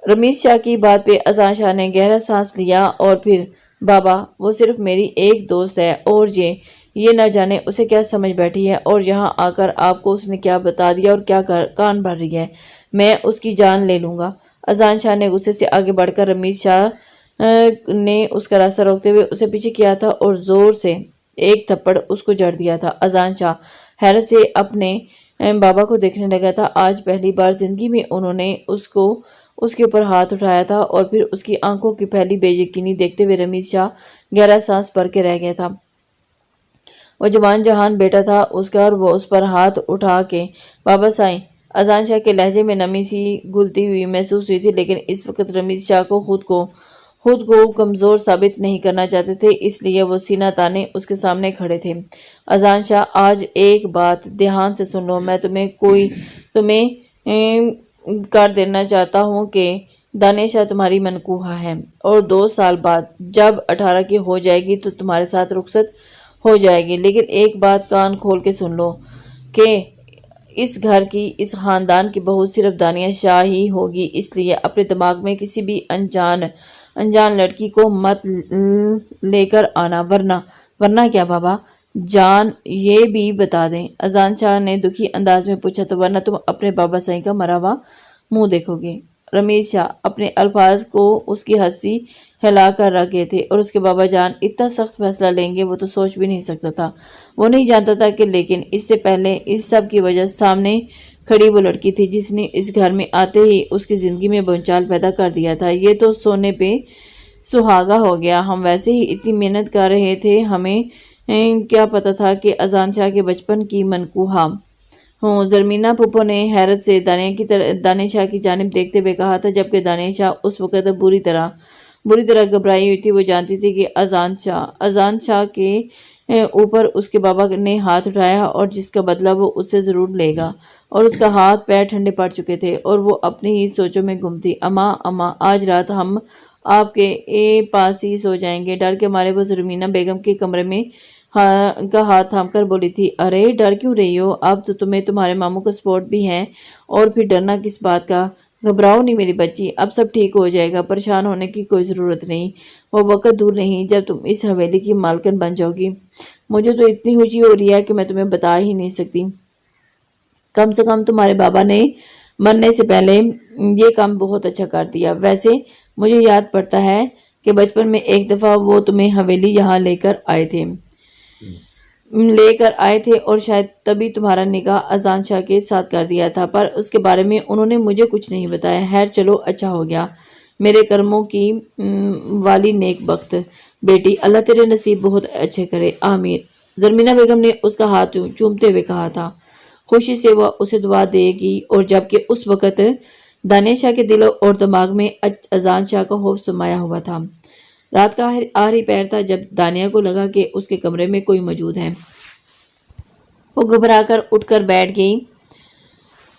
رمیز شاہ کی بات پہ اذان شاہ نے گہرا سانس لیا اور پھر، بابا وہ صرف میری ایک دوست ہے، اور یہ نہ جانے اسے کیا سمجھ بیٹھی ہے، اور یہاں آ کر آپ کو اس نے کیا بتا دیا اور کیا کان بھر رہی ہے، میں اس کی جان لے لوں گا۔ اذان شاہ نے غصے سے آگے بڑھ کر رمیز شاہ نے اس کا راستہ روکتے ہوئے اسے پیچھے کیا تھا اور زور سے ایک تھپڑ اس کو جڑ دیا تھا۔ اذان شاہ حیرت سے اپنے بابا کو دیکھنے لگا تھا۔ آج پہلی بار زندگی میں انہوں نے اس کے اوپر ہاتھ اٹھایا تھا، اور پھر اس کی آنکھوں کی پھیلی بے یقینی دیکھتے ہوئے رمیز شاہ گہرا سانس بھر کے رہ گیا تھا۔ وہ جوان جہان بیٹا تھا اس کا، اور وہ اس پر ہاتھ اٹھا کے، بابا سائیں، اذان شاہ کے لہجے میں نمی سی گھلتی ہوئی محسوس ہوئی تھی، لیکن اس وقت رمیز شاہ کو خود کو کمزور ثابت نہیں کرنا چاہتے تھے، اس لیے وہ سینہ تانے اس کے سامنے کھڑے تھے۔ اذان شاہ، آج ایک بات دھیان سے سن لو، میں تمہیں کر دینا چاہتا ہوں کہ دانیہ شاہ تمہاری منکوحہ ہے، اور 2 سال بعد جب 18 کی ہو جائے گی تو تمہارے ساتھ رخصت ہو جائے گی۔ لیکن ایک بات کان کھول کے سن لو کہ اس گھر کی، اس خاندان کی بہو صرف دانیہ شاہ ہی ہوگی، اس لیے اپنے دماغ میں کسی بھی انجان لڑکی کو مت لے کر آنا، ورنہ کیا بابا جان یہ بھی بتا دیں؟ اذان شاہ نے دکھی انداز میں پوچھا، تو ورنہ تم اپنے بابا سائی کا مرا ہوا منہ دیکھو گے۔ رمیز شاہ اپنے الفاظ کو اس کی ہنسی ہلا کر رکھ گئے تھے، اور اس کے بابا جان اتنا سخت فیصلہ لیں گے وہ تو سوچ بھی نہیں سکتا تھا۔ وہ نہیں جانتا تھا کہ لیکن اس سے پہلے اس سب کی وجہ سامنے کھڑی وہ لڑکی تھی جس نے اس گھر میں آتے ہی اس کی زندگی میں بھونچال پیدا کر دیا تھا۔ یہ تو سونے پہ سہاگا ہو گیا، ہم ویسے ہی اتنی محنت کر رہے تھے، ہمیں کیا پتا تھا کہ اذان شاہ کے بچپن کی منکوحہ ہوں۔ زرمینہ پھپھو نے حیرت سے دانیہ شاہ کی جانب دیکھتے ہوئے کہا تھا، جبکہ دانیہ شاہ اس وقت بری طرح گھبرائی ہوئی تھی۔ وہ جانتی تھی کہ اذان شاہ کے اوپر اس کے بابا نے ہاتھ اٹھایا اور جس کا بدلہ وہ اس سے ضرور لے گا، اور اس کا ہاتھ پیر ٹھنڈے پڑ چکے تھے اور وہ اپنی ہی سوچوں میں گم تھی۔ اماں آج رات ہم آپ کے پاس ہی سو جائیں گے۔ ڈر کے مارے وہ زرمینہ بیگم کے کمرے میں کا ہاتھ تھام کر بولی تھی، ارے ڈر کیوں رہی ہو؟ اب تو تمہیں تمہارے ماموں کا سپورٹ بھی ہے، اور پھر ڈرنا کس بات کا؟ گھبراؤ نہیں میری بچی، اب سب ٹھیک ہو جائے گا، پریشان ہونے کی کوئی ضرورت نہیں۔ وہ وقت دور نہیں جب تم اس حویلی کی مالکن بن جاؤ گی۔ مجھے تو اتنی خوشی ہو رہی ہے کہ میں تمہیں بتا ہی نہیں سکتی۔ کم سے کم تمہارے بابا نے مرنے سے پہلے یہ کام بہت اچھا کر دیا۔ ویسے مجھے یاد پڑتا ہے کہ بچپن میں ایک دفعہ وہ تمہیں حویلی یہاں لے کر آئے تھے اور شاید تبھی تمہارا نکاح اذان شاہ کے ساتھ کر دیا تھا، پر اس کے بارے میں انہوں نے مجھے کچھ نہیں بتایا۔ خیر چلو اچھا ہو گیا، میرے کرموں کی والی نیک بخت بیٹی، اللہ تیرے نصیب بہت اچھے کرے، آمین۔ زرمینہ بیگم نے اس کا ہاتھ چومتے ہوئے کہا تھا۔ خوشی سے وہ اسے دعا دے گی، اور جبکہ اس وقت دانیہ شاہ کے دل اور دماغ میں اذان شاہ کا خوف سمایا ہوا تھا۔ رات کا آخری پہر تھا جب دانیہ کو لگا کہ اس کے کمرے میں کوئی موجود ہے۔ وہ گھبرا کر اٹھ کر بیٹھ گئی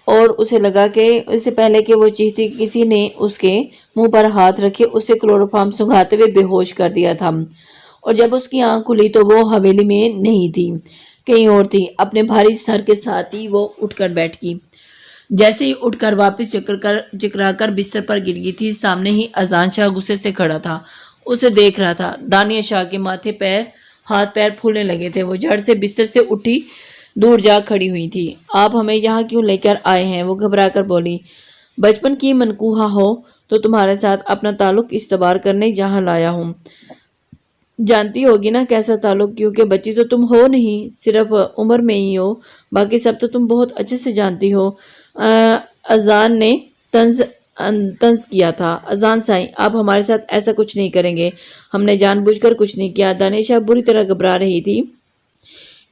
اور اسے لگا کہ اس سے پہلے کہ وہ چیختی کسی نے اس کے منہ پر ہاتھ رکھے اسے کلوروفارم سنگھاتے ہوئے بے ہوش کر دیا تھا، اور جب اس کی آنکھ کھلی تو وہ حویلی میں نہیں تھی، کہیں اور تھی۔ اپنے بھاری سر کے ساتھ ہی وہ اٹھ کر بیٹھ گئی۔ جیسے ہی اٹھ کر واپس چکرا کر بستر پر گر گئی تھی، سامنے ہی اذان شاہ غصے سے کھڑا تھا، اسے دیکھ رہا تھا۔ دانیہ شاہ کے ماتھے ہاتھ پیر پھولنے لگے تھے، وہ جھٹ سے بستر سے اٹھی دور جا کھڑی ہوئی تھی۔ آپ ہمیں یہاں کیوں لے کر آئے ہیں؟ وہ گھبرا کر بولی۔ بچپن کی منقوہ ہو تو تمہارے ساتھ اپنا تعلق استوار کرنے یہاں لایا ہوں۔ جانتی ہوگی نا کیسا تعلق، کیونکہ بچی تو تم ہو نہیں، صرف عمر میں ہی ہو، باقی سب تو تم بہت اچھے سے جانتی ہو۔ اذان نے طنز کیا تھا۔ اذان سائیں، آپ ہمارے ساتھ ایسا کچھ نہیں کریں گے، ہم نے جان بوجھ کر کچھ نہیں کیا۔ دانیہ شاہ بری طرح گھبرا رہی تھی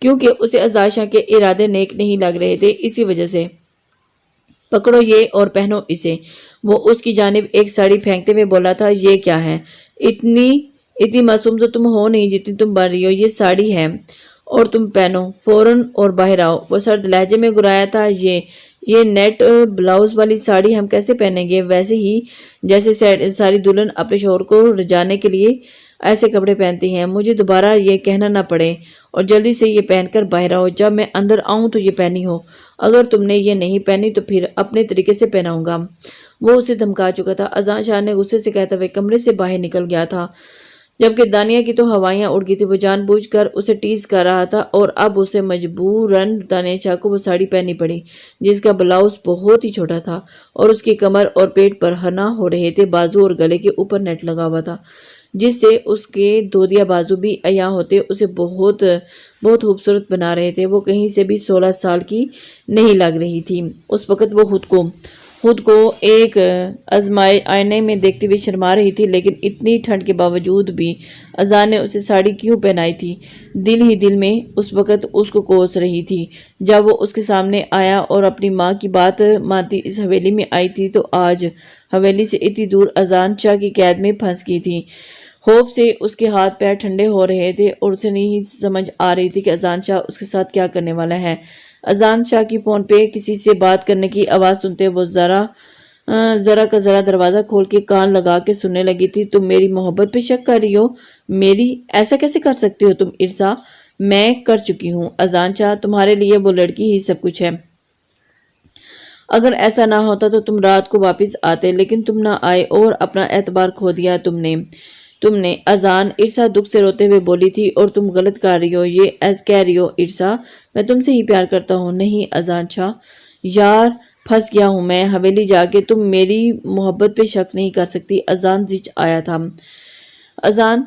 کیونکہ اسے اذان شاہ کے ارادے نیک نہیں لگ رہے تھے، اسی وجہ سے۔ پکڑو یہ اور پہنو اسے، وہ اس کی جانب ایک ساڑی پھینکتے ہوئے بولا تھا۔ یہ کیا ہے؟ اتنی معصوم تو تم ہو نہیں جتنی تم بن رہی ہو، یہ ساڑی ہے اور تم پہنو فوراً اور باہر آؤ۔ وہ سرد لہجے میں گرایا تھا، یہ نیٹ بلاؤز والی ساڑی ہم کیسے پہنیں گے؟ ویسے ہی جیسے ساری دلہن اپنے شوہر کو رجانے کے لیے ایسے کپڑے پہنتی ہیں۔ مجھے دوبارہ یہ کہنا نہ پڑے، اور جلدی سے یہ پہن کر باہر آؤ۔ جب میں اندر آؤں تو یہ پہنی ہو، اگر تم نے یہ نہیں پہنی تو پھر اپنے طریقے سے پہناؤں گا۔ وہ اسے دھمکا چکا تھا۔ اذان شاہ نے غصے سے کہتے ہوئے کمرے سے باہر نکل گیا تھا، جبکہ دانیہ کی تو ہوائیاں اڑ گئی تھی۔ وہ جان بوجھ کر اسے ٹیز کر رہا تھا، اور اب اسے مجبوراً دانیہ شاہ کو وہ ساڑی پہننی پڑی جس کا بلاؤز بہت ہی چھوٹا تھا اور اس کی کمر اور پیٹ پر ہنا ہو رہے تھے۔ بازو اور گلے کے اوپر نیٹ لگا ہوا تھا جس سے اس کے دودیا بازو بھی عیاں ہوتے اسے بہت بہت خوبصورت بنا رہے تھے۔ وہ کہیں سے بھی 16 سال کی نہیں لگ رہی تھی۔ اس وقت وہ خود کو ایک آئینے میں دیکھتے ہوئے شرما رہی تھی، لیکن اتنی ٹھنڈ کے باوجود بھی اذان نے اسے ساڑی کیوں پہنائی تھی؟ دل ہی دل میں اس وقت اس کو کوس رہی تھی۔ جب وہ اس کے سامنے آیا اور اپنی ماں کی بات مانتی اس حویلی میں آئی تھی، تو آج حویلی سے اتنی دور اذان شاہ کی قید میں پھنس گئی تھی۔ خوف سے اس کے ہاتھ پیر ٹھنڈے ہو رہے تھے، اور اسے نہیں سمجھ آ رہی تھی کہ اذان شاہ اس کے ساتھ کیا کرنے والا ہے۔ اذان شاہ کی فون پہ کسی سے بات کرنے کی آواز سنتے وہ ذرا کا ذرا دروازہ کھول کے کان لگا کے سننے لگی تھی۔ تم میری محبت پہ شک کر رہی ہو؟ میری؟ ایسا کیسے کر سکتی ہو تم ارسا؟ میں کر چکی ہوں اذان شاہ، تمہارے لیے وہ لڑکی ہی سب کچھ ہے۔ اگر ایسا نہ ہوتا تو تم رات کو واپس آتے، لیکن تم نہ آئے اور اپنا اعتبار کھو دیا تم نے۔ اذان ارسا دکھ سے روتے ہوئے بولی تھی، اور تم غلط کر رہی ہو، یہ کہہ رہی ہو ارسا میں تم سے ہی پیار کرتا ہوں۔ نہیں اذان شاہ، یار پھنس گیا ہوں میں حویلی جا کے، تم میری محبت پہ شک نہیں کر سکتی۔ اذان زچ آیا تھا۔ اذان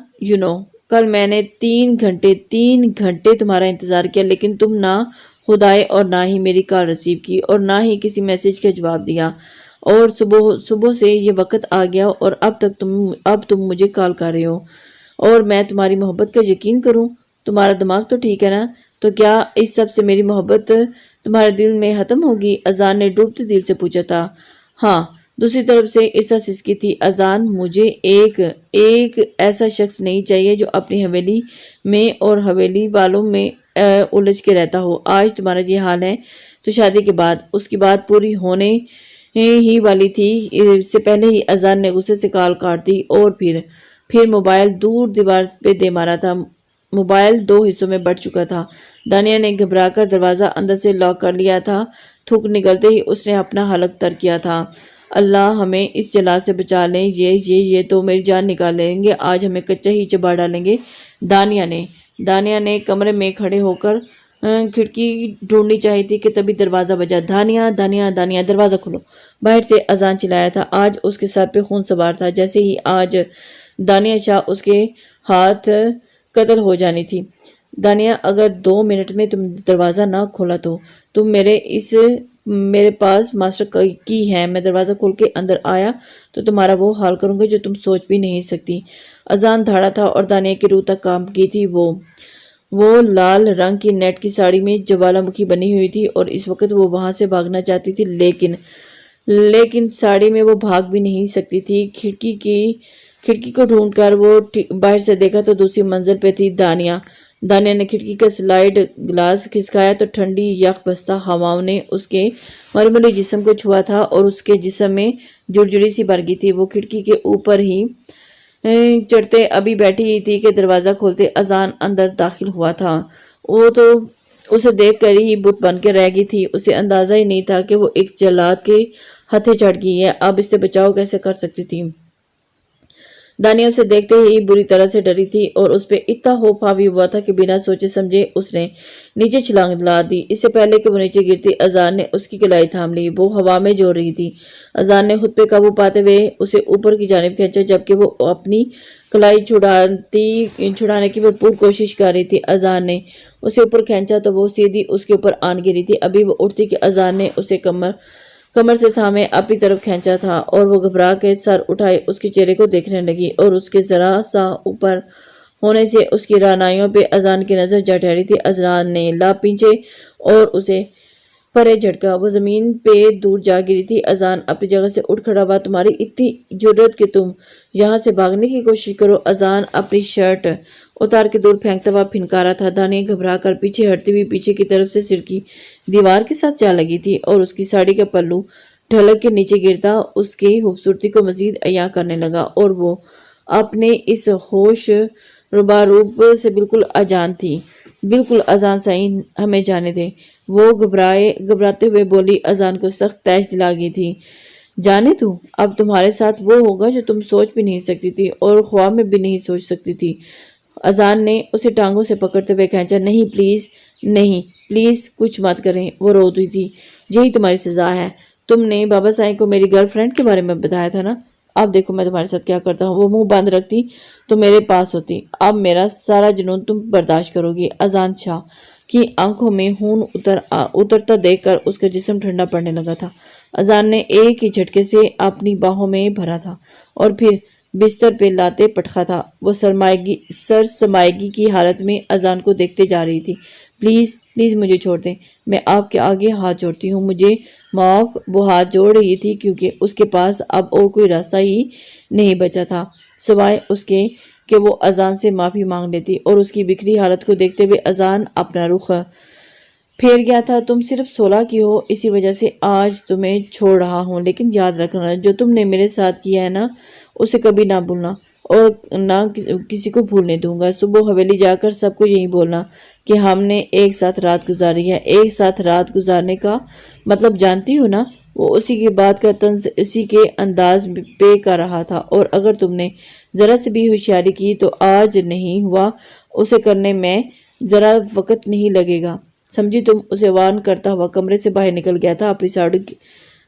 کل میں نے 3 گھنٹے تمہارا انتظار کیا، لیکن تم نہ خود آئے اور نہ ہی میری کال ریسیو کی، اور نہ ہی کسی میسج کا جواب دیا، اور صبح سے یہ وقت آ گیا اور اب تم مجھے کال کر رہے ہو، اور میں تمہاری محبت کا یقین کروں؟ تمہارا دماغ تو ٹھیک ہے نا؟ تو کیا اس سب سے میری محبت تمہارے دل میں ختم ہوگی؟ اذان نے ڈوبتے دل سے پوچھا تھا۔ ہاں، دوسری طرف سے عرصہ سسکی تھی۔ اذان: مجھے ایک ایسا شخص نہیں چاہیے جو اپنی حویلی میں اور حویلی والوں میں الجھ کے رہتا ہو۔ آج تمہارا یہ حال ہے تو شادی کے بعد؟ اس کی بات پوری ہونے ہی والی تھی، اس سے پہلے ہی اذان نے غصے سے کال کاٹ دی اور پھر موبائل دور دیوار پہ دے مارا تھا۔ موبائل 2 حصوں میں بٹ چکا تھا۔ دانیہ نے گھبرا کر دروازہ اندر سے لاک کر لیا تھا۔ تھوک نکلتے ہی اس نے اپنا حلق تر کیا تھا۔ اللہ ہمیں اس جلا سے بچا لیں، یہ تو میری جان نکال لیں گے، آج ہمیں کچا ہی چبا ڈالیں گے۔ دانیہ نے کمرے میں کھڑے ہو کر کھڑکی ڈھونڈنی چاہی تھی کہ تبھی دروازہ بجا۔ دانیہ دروازہ کھولو، باہر سے اذان چلایا تھا۔ آج اس کے سر پہ خون سوار تھا، جیسے ہی آج دانیہ شاہ اس کے ہاتھ قتل ہو جانی تھی۔ دانیہ، اگر 2 منٹ میں تم دروازہ نہ کھولا تو تم میرے پاس ماسٹر کی ہے، میں دروازہ کھول کے اندر آیا تو تمہارا وہ حال کروں گا جو تم سوچ بھی نہیں سکتی۔ اذان دھاڑا تھا اور دانیہ کی روح تک کانپ گئی تھی۔ وہ لال رنگ کی نیٹ کی ساڑی میں جوالا مکھی بنی ہوئی تھی اور اس وقت وہ وہاں سے بھاگنا چاہتی تھی، لیکن ساڑی میں وہ بھاگ بھی نہیں سکتی تھی۔ کھڑکی کو ڈھونڈ کر وہ باہر سے دیکھا تو دوسری منزل پہ تھی دانیہ نے کھڑکی کا سلائیڈ گلاس کھسکایا تو ٹھنڈی یخ بستہ ہواؤں نے اس کے مرمری جسم کو چھوا تھا اور اس کے جسم میں جڑجڑی سی بھر گئی تھی۔ وہ کھڑکی کے اوپر ہی چڑھتے ابھی بیٹھی ہی تھی کہ دروازہ کھولتے اذان اندر داخل ہوا تھا۔ وہ تو اسے دیکھ کر ہی بت بن کے رہ گئی تھی۔ اسے اندازہ ہی نہیں تھا کہ وہ ایک جلاد کے ہتھے چڑھ گئی ہے، اب اس سے بچاؤ کیسے کر سکتی تھی۔ دانیہ اسے دیکھتے ہی بری طرح سے ڈری تھی اور اس پہ اتنا خوف حاوی ہوا تھا کہ بنا سوچے سمجھے اس نے نیچے چھلانگ لا دی۔ اس سے پہلے کہ وہ نیچے گرتی اذان نے اس کی کلائی تھام لی۔ وہ ہوا میں جوڑ رہی تھی۔ اذان نے خود پہ قابو پاتے ہوئے اسے اوپر کی جانب کھینچا، جبکہ وہ اپنی کلائی چھڑانے کی بھرپور کوشش کر رہی تھی۔ اذان نے اسے اوپر کھینچا تو وہ سیدھی اس کے اوپر آن گری تھی۔ ابھی وہ اٹھتی کہ اذان نے اسے کمر سے تھامے اپنی طرف کھینچا تھا اور وہ گھبرا کے سر اٹھائے اس کے چہرے کو دیکھنے لگی اور اس کے ذرا سا اوپر ہونے سے اس کی رعنائیوں پہ اذان کی نظر جا ٹھہری تھی۔ اذان نے لا پینچے اور اسے پرے جھٹکا، وہ زمین پہ دور جا گری تھی۔ اذان اپنی جگہ سے اٹھ کھڑا ہوا۔ تمہاری اتنی جرأت کہ تم یہاں سے بھاگنے کی کوشش کرو۔ اذان اپنی شرٹ اتار کے دور پھینکتا ہوا پھنکارا تھا۔ دانیہ گھبرا کر پیچھے ہٹتی ہوئی پیچھے کی طرف سے سر کی دیوار کے ساتھ جا لگی تھی اور اس کی ساڑی کا پلو ڈھلک کے نیچے گرتا اس کی خوبصورتی کو مزید عیاں کرنے لگا اور وہ اپنے اس ہوش رباروب سے بالکل اجان تھی۔ بالکل اذان سائیں، ہمیں جانے دے، وہ گھبراتے ہوئے بولی۔ اذان کو سخت تیش دلا گئی تھی۔ جانے دوں؟ اب تمہارے ساتھ وہ ہوگا جو تم سوچ بھی نہیں سکتی تھی اور خواب میں بھی نہیں سوچ سکتی تھی۔ اذان نے اسے ٹانگوں سے پکڑتے ہوئے کھینچا۔ نہیں پلیز، نہیں پلیز، کچھ مت کریں، وہ رو رہی تھی۔ یہی تمہاری سزا ہے۔ تم نے بابا سائیں کو میری گرل فرینڈ کے بارے میں بتایا تھا نا؟ اب دیکھو میں تمہارے ساتھ کیا کرتا ہوں۔ وہ منہ بند رکھتی تو میرے پاس ہوتی۔ اب میرا سارا جنون تم برداشت کرو گی۔ اذان شاہ کی آنکھوں میں خون اترتا دیکھ کر اس کا جسم ٹھنڈا پڑنے لگا تھا۔ اذان نے ایک ہی جھٹکے سے اپنی باہوں میں بھرا تھا اور پھر بستر پہ لاتے پٹخا تھا۔ وہ سرسمائیگی کی حالت میں اذان کو دیکھتے جا رہی تھی۔ پلیز پلیز مجھے چھوڑ دیں، میں آپ کے آگے ہاتھ جوڑتی ہوں، مجھے معاف۔ وہ ہاتھ جوڑ رہی تھی کیونکہ اس کے پاس اب اور کوئی راستہ ہی نہیں بچا تھا سوائے اس کے کہ وہ اذان سے معافی مانگ لیتی، اور اس کی بکھری حالت کو دیکھتے ہوئے اذان اپنا رخ پھیر گیا تھا۔ تم صرف 16 کی ہو، اسی وجہ سے آج تمہیں چھوڑ رہا ہوں، لیکن یاد رکھنا جو تم نے میرے ساتھ کیا ہے نا، اسے کبھی نہ بھولنا اور نہ کسی کو بھولنے دوں گا۔ صبح حویلی جا کر سب کو یہی بولنا کہ ہم نے ایک ساتھ رات گزاری ہے۔ ایک ساتھ رات گزارنے کا مطلب جانتی ہو نا؟ وہ اسی کی بات کا طنز اسی کے انداز پہ کر رہا تھا، اور اگر تم نے ذرا سے بھی ہوشیاری کی تو آج نہیں ہوا اسے کرنے میں ذرا وقت نہیں لگے گا، سمجھی تم؟ اسے وارن کرتا ہوا کمرے سے باہر نکل گیا تھا۔ اپنی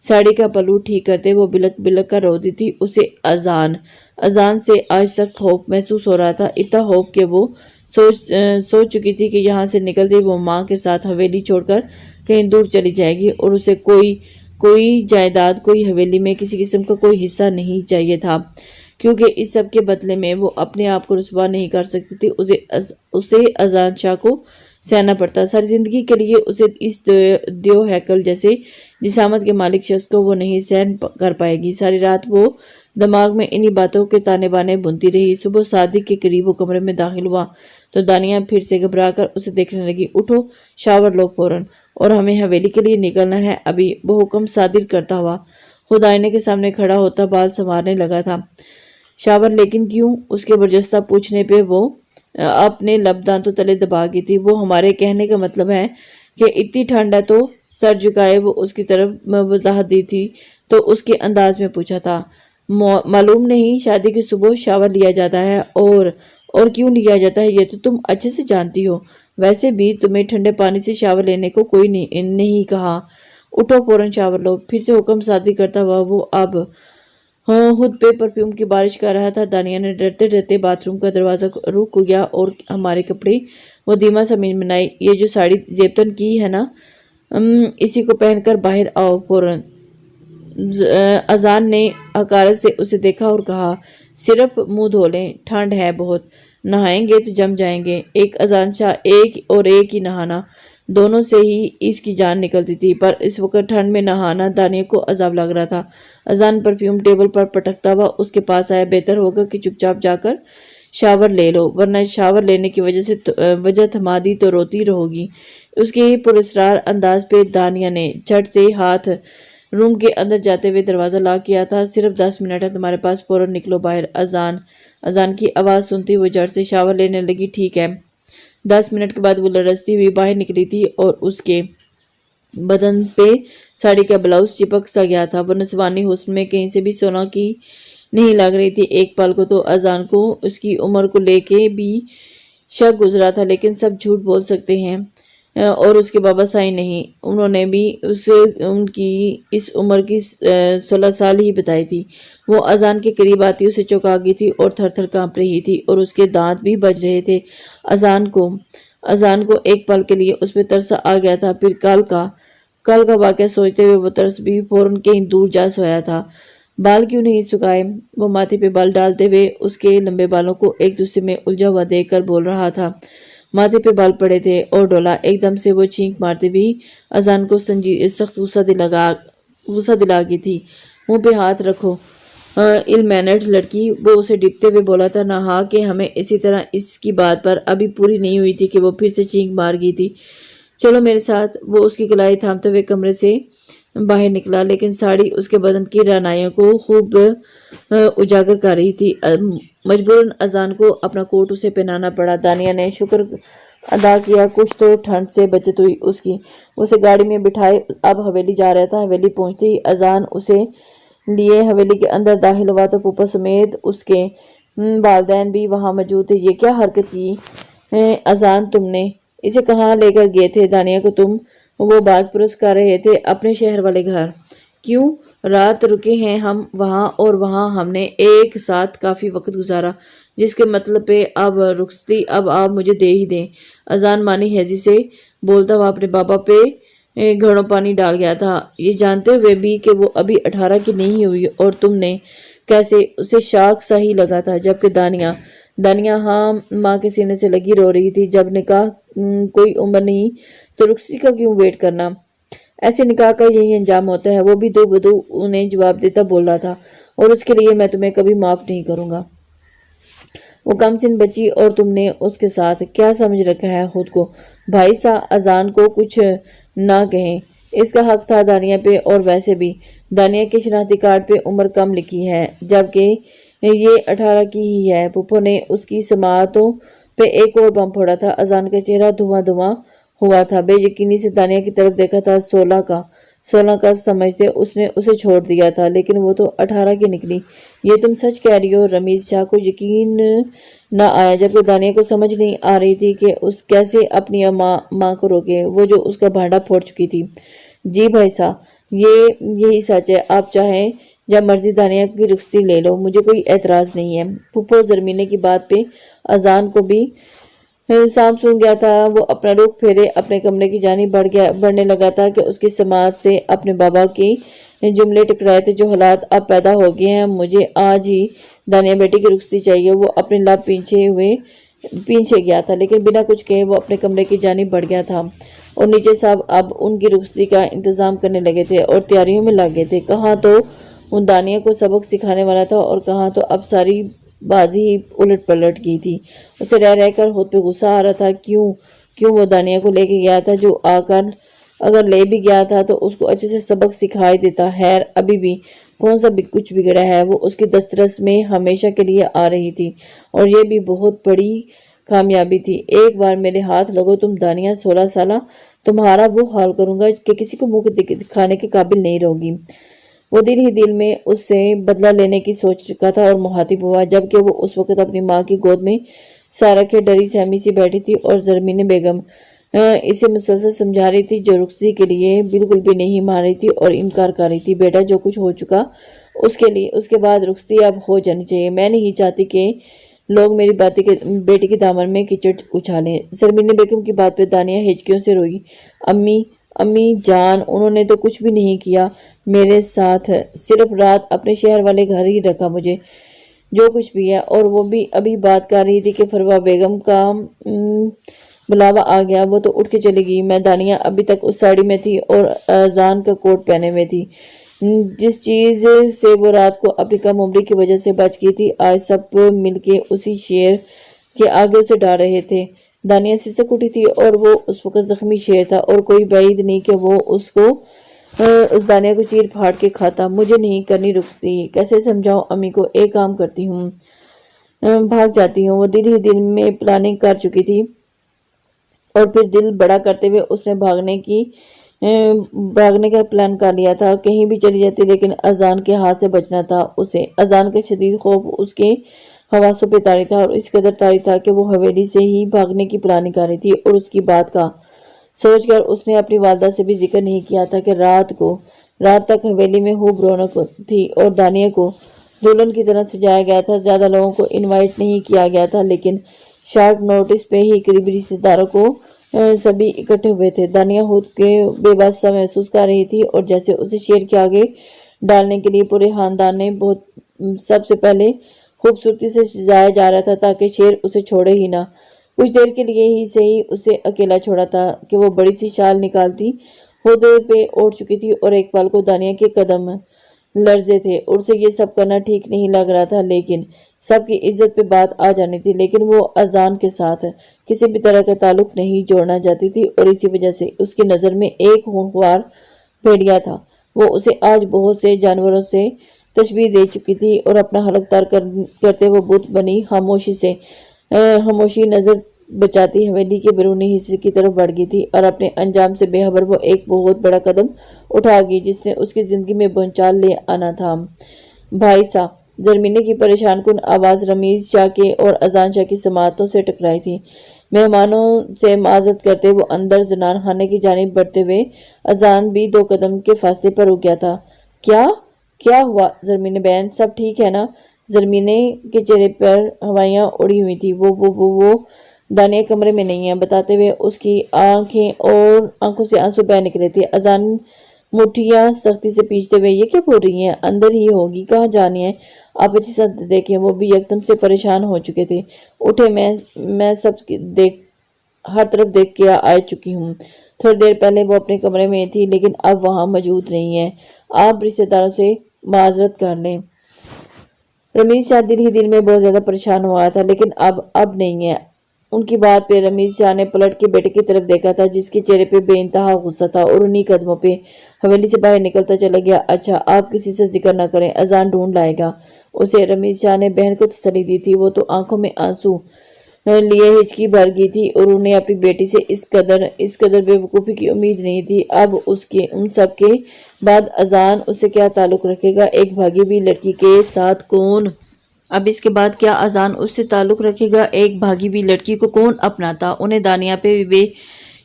ساڑی کا پلو ٹھیک کرتے وہ بلک بلک کر روتی تھی۔ اسے اذان سے آج سخت خوف محسوس ہو رہا تھا، اتنا خوف کہ وہ سوچ چکی تھی کہ یہاں سے نکلتے وہ ماں کے ساتھ حویلی چھوڑ کر کہیں دور چلی جائے گی اور اسے کوئی جائیداد، کوئی حویلی میں کسی قسم کا کوئی حصہ نہیں چاہیے تھا۔ کیونکہ اس سب کے بدلے میں وہ اپنے آپ کو رسوا نہیں کر سکتی تھی۔ اسے اذان شاہ کو سہنا پڑتا۔ ساری زندگی کے لیے اسے اس دیو ہیکل جیسے جسامت کے مالک شخص کو وہ نہیں سہن کر پائے گی۔ ساری رات وہ دماغ میں انہی باتوں کے تانے بانے بنتی رہی۔ صبح صادق کے قریب وہ کمرے میں داخل ہوا تو دانیہ پھر سے گھبرا کر اسے دیکھنے لگی۔ اٹھو، شاور لو فوراً، اور ہمیں حویلی کے لیے نکلنا ہے ابھی، وہ حکم صادر کرتا ہوا خود آئینے کے سامنے کھڑا ہوتا بال سنوارنے لگا تھا۔ شاور لیکن کیوں؟ اس کے برجستہ پوچھنے پہ وہ اپنے لب دانتوں تلے دبا گئی تھی۔ وہ ہمارے کہنے کا مطلب ہے کہ اتنی ٹھنڈ ہے تو سر جھکائے وہ اس کی طرف وضاحت دی تھی تو اس کے انداز میں پوچھا تھا۔ معلوم نہیں، شادی کی صبح شاور لیا جاتا ہے اور کیوں لیا جاتا ہے یہ تو تم اچھے سے جانتی ہو۔ ویسے بھی تمہیں ٹھنڈے پانی سے شاور لینے کو کوئی نہیں کہا۔ اٹھو فوراً شاور لو۔ پھر سے حکم صادر کرتا ہوا وہ اب خود پہ پرفیوم کی بارش کر رہا تھا۔ دانیہ نے ڈرتے ڈرتے باتھ روم کا دروازہ رک گیا اور ہمارے کپڑے وہ دھیما سا منمنائی، یہ جو ساڑی زیبتن کی ہے نا، اسی کو پہن کر باہر آؤ فوراً۔ اذان نے حقارت سے اسے دیکھا اور کہا، صرف منہ دھو لیں، ٹھنڈ ہے بہت، نہائیں گے تو جم جائیں گے۔ ایک اذان شاہ ایک ہی نہانا، دونوں سے ہی اس کی جان نکلتی تھی، پر اس وقت ٹھنڈ میں نہانا دانیہ کو عذاب لگ رہا تھا۔ اذان پرفیوم ٹیبل پر پٹکتا ہوا اس کے پاس آیا۔ بہتر ہوگا کہ چپ چاپ جا کر شاور لے لو، ورنہ شاور لینے کی وجہ تھما دی تو روتی رہو گی۔ اس کے پراسرار انداز پہ دانیہ نے جھٹ سے ہاتھ روم کے اندر جاتے ہوئے دروازہ لاک کیا تھا۔ صرف 10 منٹ ہے تمہارے پاس، فوراً نکلو باہر۔ اذان کی آواز سنتی وہ جھٹ سے شاور لینے لگی۔ ٹھیک ہے۔ 10 منٹ کے بعد وہ لرزتی ہوئی باہر نکلی تھی اور اس کے بدن پہ ساڑی کا بلاؤز چپک سا گیا تھا۔ وہ نسوانی حسن میں کہیں سے بھی سونا کی نہیں لگ رہی تھی۔ ایک پل کو تو اذان کو اس کی عمر کو لے کے بھی شک گزرا تھا، لیکن سب جھوٹ بول سکتے ہیں اور اس کے بابا سائی نہیں، انہوں نے بھی ان کی اس عمر کی 16 سال ہی بتائی تھی۔ وہ اذان کے قریب آتی اسے چونکا گئی تھی اور تھر تھر کانپ رہی تھی اور اس کے دانت بھی بج رہے تھے۔ اذان کو ایک پل کے لیے اس پہ ترس آ گیا تھا، پھر کل کا واقعہ سوچتے ہوئے وہ ترس بھی فوراً کہیں دور جا سویا تھا۔ بال کیوں نہیں سکھائے؟ وہ ماتھے پہ بال ڈالتے ہوئے اس کے لمبے بالوں کو ایک دوسرے میں الجھا ہوا دیکھ کر بول رہا تھا۔ ماتھے پہ بال پڑے تھے اور ڈولا۔ ایک دم سے وہ چھینک مارتے بھی اذان کو سخت غصہ دلا گئی تھی۔ منہ پہ ہاتھ رکھو ال مینرڈ لڑکی، وہ اسے ڈپتے ہوئے بولا تھا۔ نہا کہ ہمیں اسی طرح اس کی بات پر ابھی پوری نہیں ہوئی تھی کہ وہ پھر سے چینک مار گئی تھی۔ چلو میرے ساتھ۔ وہ اس کی کلائی تھامتے ہوئے کمرے سے باہر نکلا، لیکن ساڑی اس کے بدن کی رعنائیوں کو خوب اجاگر کر رہی تھی۔ مجبوراً اذان کو اپنا کوٹ اسے پہنانا پڑا۔ دانیہ نے شکر ادا کیا کچھ تو ٹھنڈ سے بچت ہوئی اس کی۔ اسے گاڑی میں بٹھائے اب حویلی جا رہا تھا۔ حویلی پہنچتے ہی اذان اسے لیے حویلی کے اندر داخل ہوا تو پھوپھا سمیت اس کے والدین بھی وہاں موجود تھے۔ یہ کیا حرکت کی اذان تم نے؟ اسے کہاں لے کر گئے تھے دانیہ کو تم؟ وہ باز پرس کر رہے تھے۔ اپنے شہر والے گھر۔ کیوں؟ رات رکے ہیں ہم وہاں، اور وہاں ہم نے ایک ساتھ کافی وقت گزارا، جس کے مطلب پہ اب رخصتی اب آپ مجھے دے ہی دیں۔ اذان مانی ہیزی سے بولتا ہوا اپنے بابا پہ گھڑوں پانی ڈال گیا تھا، یہ جانتے ہوئے بھی کہ وہ ابھی 18 کی نہیں ہوئی، اور تم نے کیسے؟ اسے شاک سا ہی لگا تھا، جبکہ دانیہ ہاں ماں کے سینے سے لگی رو رہی تھی۔ جب نکاح کوئی عمر نہیں تو رخصتی کا کیوں ویٹ کرنا؟ ایسے نکاح کا یہی انجام ہوتا ہے۔ وہ بھی دو بدو انہیں جواب دیتا بول رہا تھا، اور اس کے لیے میں تمہیں کبھی معاف نہیں کروں گا۔ وہ کم سن بچی اور تم نے اس کے ساتھ کیا سمجھ رکھا ہے خود کو؟ بھائی سا اذان کو کچھ نہ کہیں، اس کا حق تھا دانیہ پہ، اور ویسے بھی دانیہ کے شناختی کارڈ پہ عمر کم لکھی ہے، جبکہ یہ 18 کی ہی ہے۔ پھوپھو نے اس کی سماعتوں پہ ایک اور بم پھوڑا تھا۔ اذان کا چہرہ دھواں ہوا تھا، بے یقینی سے دانیہ کی طرف دیکھا تھا۔ 16 کا سمجھتے اس نے اسے چھوڑ دیا تھا، لیکن وہ تو 18 کی نکلی۔ یہ تم سچ کہہ رہی ہو؟ رمیز شاہ کو یقین نہ آیا، جبکہ دانیہ کو سمجھ نہیں آ رہی تھی کہ اس کیسے اپنی ماں کو روکے، وہ جو اس کا بھانڈا پھوڑ چکی تھی۔ جی بھائی صاحب، یہی سچ ہے، آپ چاہیں جب مرضی دانیہ کی رخصتی لے لو، مجھے کوئی اعتراض نہیں ہے۔ پھوپھو زرمینے کی بات پہ اذان کو بھی سانپ سون گیا تھا۔ وہ اپنا رخ پھیرے اپنے کمرے کی جانب بڑھنے لگا تھا کہ اس کی سماعت سے اپنے بابا کی جملے ٹکرائے تھے۔ جو حالات اب پیدا ہو گئے ہیں، مجھے آج ہی دانیہ بیٹی کی رخصتی چاہیے۔ وہ اپنے لب پیچھے گیا تھا، لیکن بنا کچھ کہے وہ اپنے کمرے کی جانب بڑھ گیا تھا اور نیچے صاحب اب ان کی رخصتی کا انتظام کرنے لگے تھے اور تیاریوں میں لگ گئے تھے۔ کہاں تو ان دانیہ کو سبق سکھانے والا تھا اور کہاں تو اب ساری بازی ہی الٹ پلٹ گئی تھی۔ اسے رہ رہ کر خود پہ غصہ آ رہا تھا، کیوں وہ دانیہ کو لے کے گیا تھا، جو آ کر اگر لے بھی گیا تھا تو اس کو اچھے سے سبق سکھائی دیتا۔ خیر ابھی بھی کون سا کچھ بگڑا ہے، وہ اس کی دسترس میں ہمیشہ کے لیے آ رہی تھی اور یہ بھی بہت بڑی کامیابی تھی۔ ایک بار میرے ہاتھ لگو تم دانیہ، 16 سالہ، تمہارا وہ حال کروں گا کہ کسی کو منہ دکھانے کے قابل نہیں رہو گی۔ وہ دل ہی دل میں اس سے بدلہ لینے کی سوچ چکا تھا اور مخاطب ہوا، جبکہ وہ اس وقت اپنی ماں کی گود میں سارا کے ڈری سہمی سی بیٹھی تھی اور زرمین بیگم اسے مسلسل سمجھا رہی تھی، جو رخصتی کے لیے بالکل بھی نہیں مان رہی تھی اور انکار کر رہی تھی۔ بیٹا جو کچھ ہو چکا اس کے بعد رخصتی اب ہو جانی چاہیے۔ میں نہیں چاہتی کہ لوگ میری بیٹی کے دامن میں کیچڑ اچھالیں۔ زرمین بیگم کی بات پہ دانیہ ہچکیوں سے روئی۔ امی جان، انہوں نے تو کچھ بھی نہیں کیا میرے ساتھ، صرف رات اپنے شہر والے گھر ہی رکھا مجھے، جو کچھ بھی ہے۔ اور وہ بھی ابھی بات کر رہی تھی کہ فروا بیگم کا بلاوا آ گیا، وہ تو اٹھ کے چلی گئی۔ میں دانیہ ابھی تک اس ساڑی میں تھی اور اذان کا کوٹ پہنے ہوئے تھی، جس چیز سے وہ رات کو اپنی کم عمری کی وجہ سے بچ گئی تھی۔ آج سب مل کے اسی شیر کے آگے اسے ڈال رہے تھے۔ دانیہ سسک اٹھی تھی اور وہ اس وقت زخمی شیر تھا اور کوئی بعید نہیں کہ وہ اس دانیہ کو چیر پھاڑ کے کھاتا۔ مجھے نہیں کرنی رخصتی، کیسے سمجھاؤں امی کو؟ ایک کام کرتی ہوں، بھاگ جاتی ہوں۔ وہ دل ہی دل میں پلاننگ کر چکی تھی اور پھر دل بڑا کرتے ہوئے اس نے بھاگنے کا پلان کر لیا تھا۔ کہیں بھی چلی جاتی، لیکن اذان کے ہاتھ سے بچنا تھا اسے۔ اذان کا شدید خوف اس کے حواسوں پہ طاری تھا اور اس قدر طاری تھا کہ وہ حویلی سے ہی بھاگنے کی پلاننگ کر رہی تھی۔ اور اس کی بات کا سوچ کر اس نے اپنی والدہ سے بھی ذکر نہیں کیا تھا کہ رات تک حویلی میں خوب رونق تھی اور دانیہ کو دلہن کی طرح سجایا گیا تھا۔ زیادہ لوگوں کو انوائٹ نہیں کیا گیا تھا، لیکن شارٹ نوٹس پہ ہی قریبی رشتہ داروں کو سبھی اکٹھے ہوئے تھے۔ دانیہ خود کے بے بس سا محسوس کر رہی تھی اور جیسے اسے شیر کے آگے ڈالنے کے لیے پورے خاندان نے سب سے پہلے خوبصورتی سے سجایا جا رہا تھا تاکہ شیر اسے چھوڑے ہی نہ۔ کچھ دیر کے لیے ہی صحیح اسے اکیلا چھوڑا تھا کہ وہ بڑی سی شال نکالتی ہودے پہ اوڑھ چکی تھی اور ایک پل کو دانیہ کے قدم لرزے تھے اور اسے یہ سب کرنا ٹھیک نہیں لگ رہا تھا، لیکن سب کی عزت پہ بات آ جانی تھی۔ لیکن وہ اذان کے ساتھ کسی بھی طرح کا تعلق نہیں جوڑنا چاہتی تھی اور اسی وجہ سے اس کی نظر میں ایک خونخوار بھیڑیا تھا۔ وہ اسے آج بہت سے جانوروں سے تشبیہ دے چکی تھی اور اپنا حلق تر کرتے وہ بت بنی خاموشی نظر بچاتی حویلی کے بیرونی حصے کی طرف بڑھ گئی تھی اور اپنے انجام سے بے خبر وہ ایک بہت بڑا قدم اٹھا گئی جس نے اس کی زندگی میں بھونچال لے آنا تھا۔ بھائی صاحب، زرمینے کی پریشان کن آواز رمیز شاہ کے اور اذان شاہ کی سماعتوں سے ٹکرائی تھی۔ مہمانوں سے معذرت کرتے وہ اندر زنان خانے کی جانب بڑھتے ہوئے اذان بھی 2 قدم کے فاصلے پر رک گیا تھا۔ کیا ہوا زرمینے بہن، سب ٹھیک ہے نا؟ زرمینے کے چہرے پر ہوائیاں اڑی ہوئی تھی۔ وہ دانیہ کمرے میں نہیں ہے، بتاتے ہوئے اس کی آنکھوں سے آنسو بہہ نکلے تھے۔ اذان مٹھیاں سختی سے پیچھتے ہوئے، یہ کیا بول رہی ہیں؟ اندر ہی ہوگی، کہاں جانی ہے؟ آپ اچھی سے دیکھیں۔ وہ بھی یکدم سے پریشان ہو چکے تھے۔ اٹھے، میں سب ہر طرف دیکھ کے آ چکی ہوں۔ تھوڑی دیر پہلے وہ اپنے کمرے میں تھی لیکن اب وہاں موجود نہیں ہے۔ آپ رشتہ داروں سے معذرت کر لیں۔ رمیز شاہ دل ہی دل میں بہت زیادہ پریشان ہوا تھا، لیکن اب نہیں ہے۔ ان کی بات پہ رمیز شاہ نے پلٹ کے بیٹے کی طرف دیکھا تھا جس کے چہرے پہ بے انتہا غصہ تھا اور انہی قدموں پہ حویلی سے باہر نکلتا چلا گیا۔ اچھا، آپ کسی سے ذکر نہ کریں، اذان ڈھونڈ لائے گا اسے، رمیز شاہ نے بہن کو تسلی دی تھی۔ وہ تو آنکھوں میں آنسو لیے ہچکی بھر گئی تھی اور انہیں اپنی بیٹی سے اس قدر بے وقوفی کی امید نہیں تھی۔ اب ان سب کے بعد اذان اس سے کیا تعلق رکھے گا؟ ایک بھاگی ہوئی لڑکی کے ساتھ کون؟ اب اس کے بعد کیا اذان اس سے تعلق رکھے گا؟ ایک بھاگی ہوئی لڑکی کو کون اپناتا؟ انہیں دانیہ پہ بے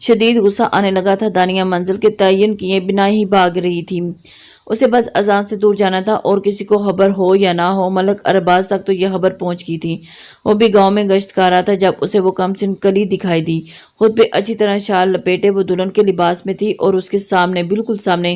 شدید غصہ آنے لگا تھا۔ دانیہ منزل کے تعین کیے بنا ہی بھاگ رہی تھی۔ اسے بس اذان سے دور جانا تھا اور کسی کو خبر ہو یا نہ ہو، ملک ارباز تک تو یہ خبر پہنچ گئی تھی۔ وہ بھی گاؤں میں گشت کر رہا تھا جب اسے وہ کمسن کلی دکھائی دی۔ خود پہ اچھی طرح شال لپیٹے وہ دلہن کے لباس میں تھی اور اس کے سامنے بالکل سامنے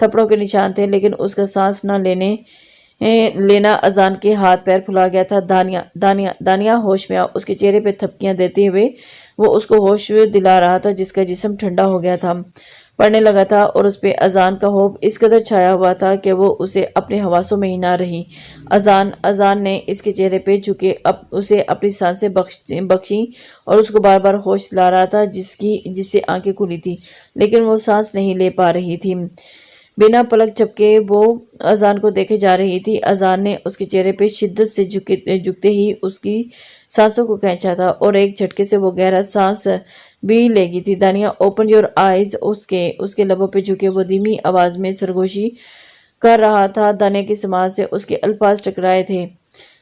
تھپڑوں کے نشان تھے، لیکن اس کا سانس نہ لینا اذان کے ہاتھ پیر پھلا گیا تھا۔ دانیہ دانیہ دانیہ ہوش میں آ، اس کے چہرے پہ تھپکیاں دیتے ہوئے وہ اس کو ہوش دلا رہا تھا، جس کا جسم ٹھنڈا ہو گیا تھا، پڑھنے لگا تھا، اور اس پہ اذان کا خوف اس قدر چھایا ہوا تھا کہ وہ اسے اپنے حواسوں میں ہی نہ رہی۔ اذان نے اس کے چہرے پہ جھکے اسے اپنی سانسیں بخشیں اور اس کو بار بار ہوش دلا رہا تھا، جس سے آنکھیں کھلی تھی لیکن وہ سانس نہیں لے پا رہی تھی۔ بنا پلک جھپکے وہ اذان کو دیکھے جا رہی تھی۔ اذان نے اس کے چہرے پہ شدت سے جھکتے ہی اس کی سانسوں کو کھینچا تھا اور ایک جھٹکے سے وہ گہرا سانس بھی لے گئی تھی۔ دانیہ اوپن یور آئیز، اس کے لبوں پہ جھکے وہ دھیمی آواز میں سرگوشی کر رہا تھا۔ دانیہ کی سماعت سے اس کے الفاظ ٹکرائے تھے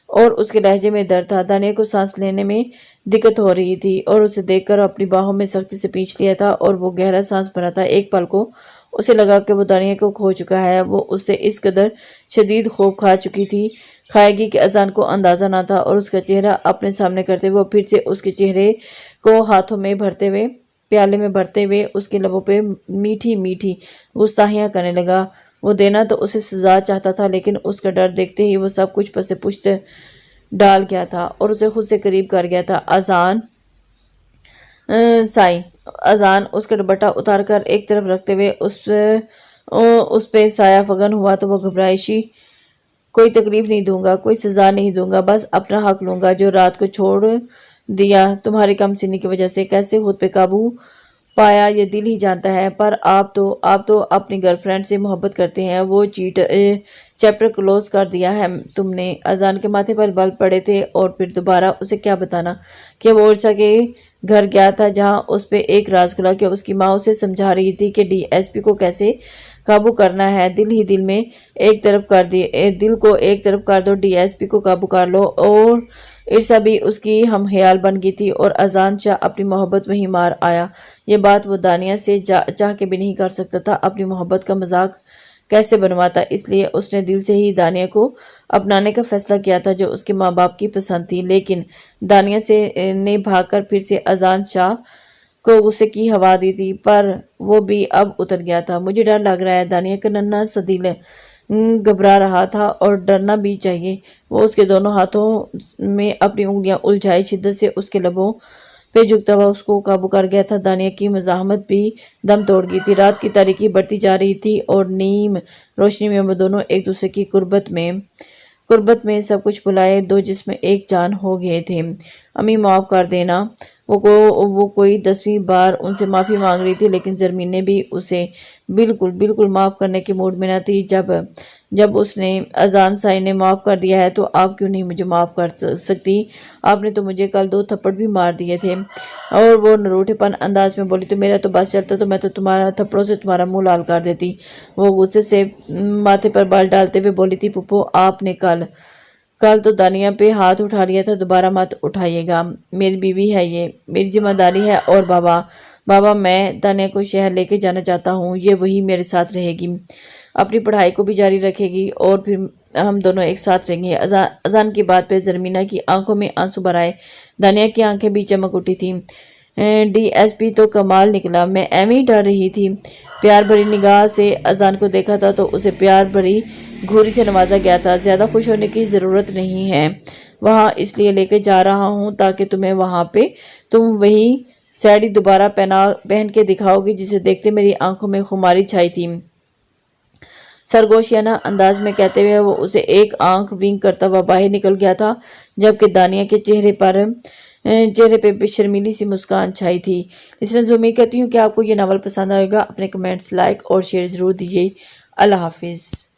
اور اس کے لہجے میں درد تھا۔ دانیہ کو سانس لینے میں دقت ہو رہی تھی اور اسے دیکھ کر اپنی باہوں میں سختی سے کھینچ لیا تھا اور وہ گہرا سانس بھرا تھا۔ ایک پل کو اسے لگا کہ وہ دانیہ کو کھو چکا ہے، وہ اس سے اس قدر شدید خوف کھا چکی تھی، کھائے گی کہ اذان کو اندازہ نہ تھا، اور اس کا چہرہ اپنے سامنے کرتے ہوئے وہ پھر سے اس کے چہرے کو ہاتھوں میں پیالے میں بھرتے ہوئے اس کے لبوں پہ میٹھی میٹھی گستاخیاں کرنے لگا۔ وہ دینا تو اسے سزا چاہتا تھا، لیکن اس کا ڈر دیکھتے ہی وہ سب کچھ پس پشت ڈال گیا تھا اور اسے خود سے قریب کر گیا تھا۔ اذان اس کا دوپٹہ اتار کر ایک طرف رکھتے ہوئے اس پہ سایہ فگن ہوا تو وہ گھبرائشی، کوئی تکلیف نہیں دوں گا، کوئی سزا نہیں دوں گا، بس اپنا حق لوں گا جو رات کو چھوڑ دیا تمہاری کم سنی کی وجہ سے۔ کیسے خود پہ قابو پایا یہ دل ہی جانتا ہے، پر آپ تو اپنی گرل فرینڈ سے محبت کرتے ہیں، وہ چیپٹر کلوز کر دیا ہے تم نے۔ اذان کے ماتھے پر بل پڑے تھے اور پھر دوبارہ اسے کیا بتانا کہ وہ عرصہ کے گھر گیا تھا، جہاں اس پہ ایک راز کھلا کہ اس کی ماں اسے سمجھا رہی تھی کہ ڈی ایس پی کو کیسے قابو کرنا ہے۔ دل ہی دل میں دل کو ایک طرف کر دو، ڈی ایس پی کو قابو کر لو، اور عرصہ بھی اس کی ہم خیال بن گئی تھی اور اذان شاہ اپنی محبت وہیں مار آیا۔ یہ بات وہ دانیہ سے چاہ کے بھی نہیں کر سکتا تھا، اپنی محبت کا مذاق کیسے بنواتا، اس لیے اس نے دل سے ہی دانیہ کو اپنانے کا فیصلہ کیا تھا جو اس کے ماں باپ کی پسند تھی، لیکن دانیہ نے بھاگ کر پھر سے اذان شاہ کو غصے کی ہوا دی تھی، پر وہ بھی اب اتر گیا تھا۔ مجھے ڈر لگ رہا ہے، دانیہ کا ننھا سا دل گھبرا رہا تھا، اور ڈرنا بھی چاہیے۔ وہ اس کے دونوں ہاتھوں میں اپنی انگلیاں الجھائے شدت سے اس کے لبوں پہ جھکتا ہوا اس کو قابو کر گیا تھا۔ دانیہ کی مزاحمت بھی دم توڑ گئی تھی۔ رات کی تاریکی بڑھتی جا رہی تھی اور نیم روشنی میں وہ دونوں ایک دوسرے کی قربت میں سب کچھ بھلائے دو جسم ایک جان ہو گئے تھے۔ امی معاف کر دینا، وہ کوئی 10ویں بار ان سے معافی مانگ رہی تھی، لیکن زرمین نے بھی اسے بالکل معاف کرنے کے موڈ میں نہ تھی۔ جب اس نے اذان سائی نے معاف کر دیا ہے تو آپ کیوں نہیں مجھے معاف کر سکتی؟ آپ نے تو مجھے کل 2 تھپڑ بھی مار دیے تھے۔ اور وہ نروٹے پن انداز میں بولی، تو میرا تو بس چلتا تو میں تو تمہارا تھپڑوں سے تمہارا منہ لال کر دیتی۔ وہ غصے سے ماتھے پر بال ڈالتے ہوئے بولی تھی، پھپھو آپ نے کل تو دانیہ پہ ہاتھ اٹھا لیا تھا، دوبارہ مت اٹھائیے گا، میری بیوی ہے، یہ میری ذمہ داری ہے۔ اور بابا میں دانیہ کو شہر لے کے جانا چاہتا ہوں، یہ وہی میرے ساتھ رہے گی، اپنی پڑھائی کو بھی جاری رکھے گی اور پھر ہم دونوں ایک ساتھ رہیں گے۔ اذان کی بات پہ زرمینہ کی آنکھوں میں آنسو بھر آئے، دانیہ کی آنکھیں بھی چمک اٹھی تھیں۔ ڈی ایس پی تو کمال نکلا، میں ایویں ڈر رہی تھی۔ پیار بھری نگاہ سے اذان کو دیکھا تھا تو اسے پیار بھری گھوری سے نوازا گیا تھا۔ زیادہ خوش ہونے کی ضرورت نہیں ہے، وہاں اس لیے لے کے جا رہا ہوں تاکہ تمہیں وہاں پہ تم وہی ساڑی دوبارہ پہن کے دکھاؤ گی جسے دیکھتے میری آنکھوں میں خماری چھائی تھی۔ سرگوشیانہ انداز میں کہتے ہوئے وہ اسے ایک آنکھ ونک کرتا ہوا باہر نکل گیا تھا، جبکہ دانیہ کے چہرے پہ شرمیلی سی مسکان چھائی تھی۔ اس نے امید کرتی ہوں کہ آپ کو یہ ناول پسند آئے گا۔ اپنے کمنٹس لائک اور شیئر ضرور دیجیے۔ اللہ حافظ۔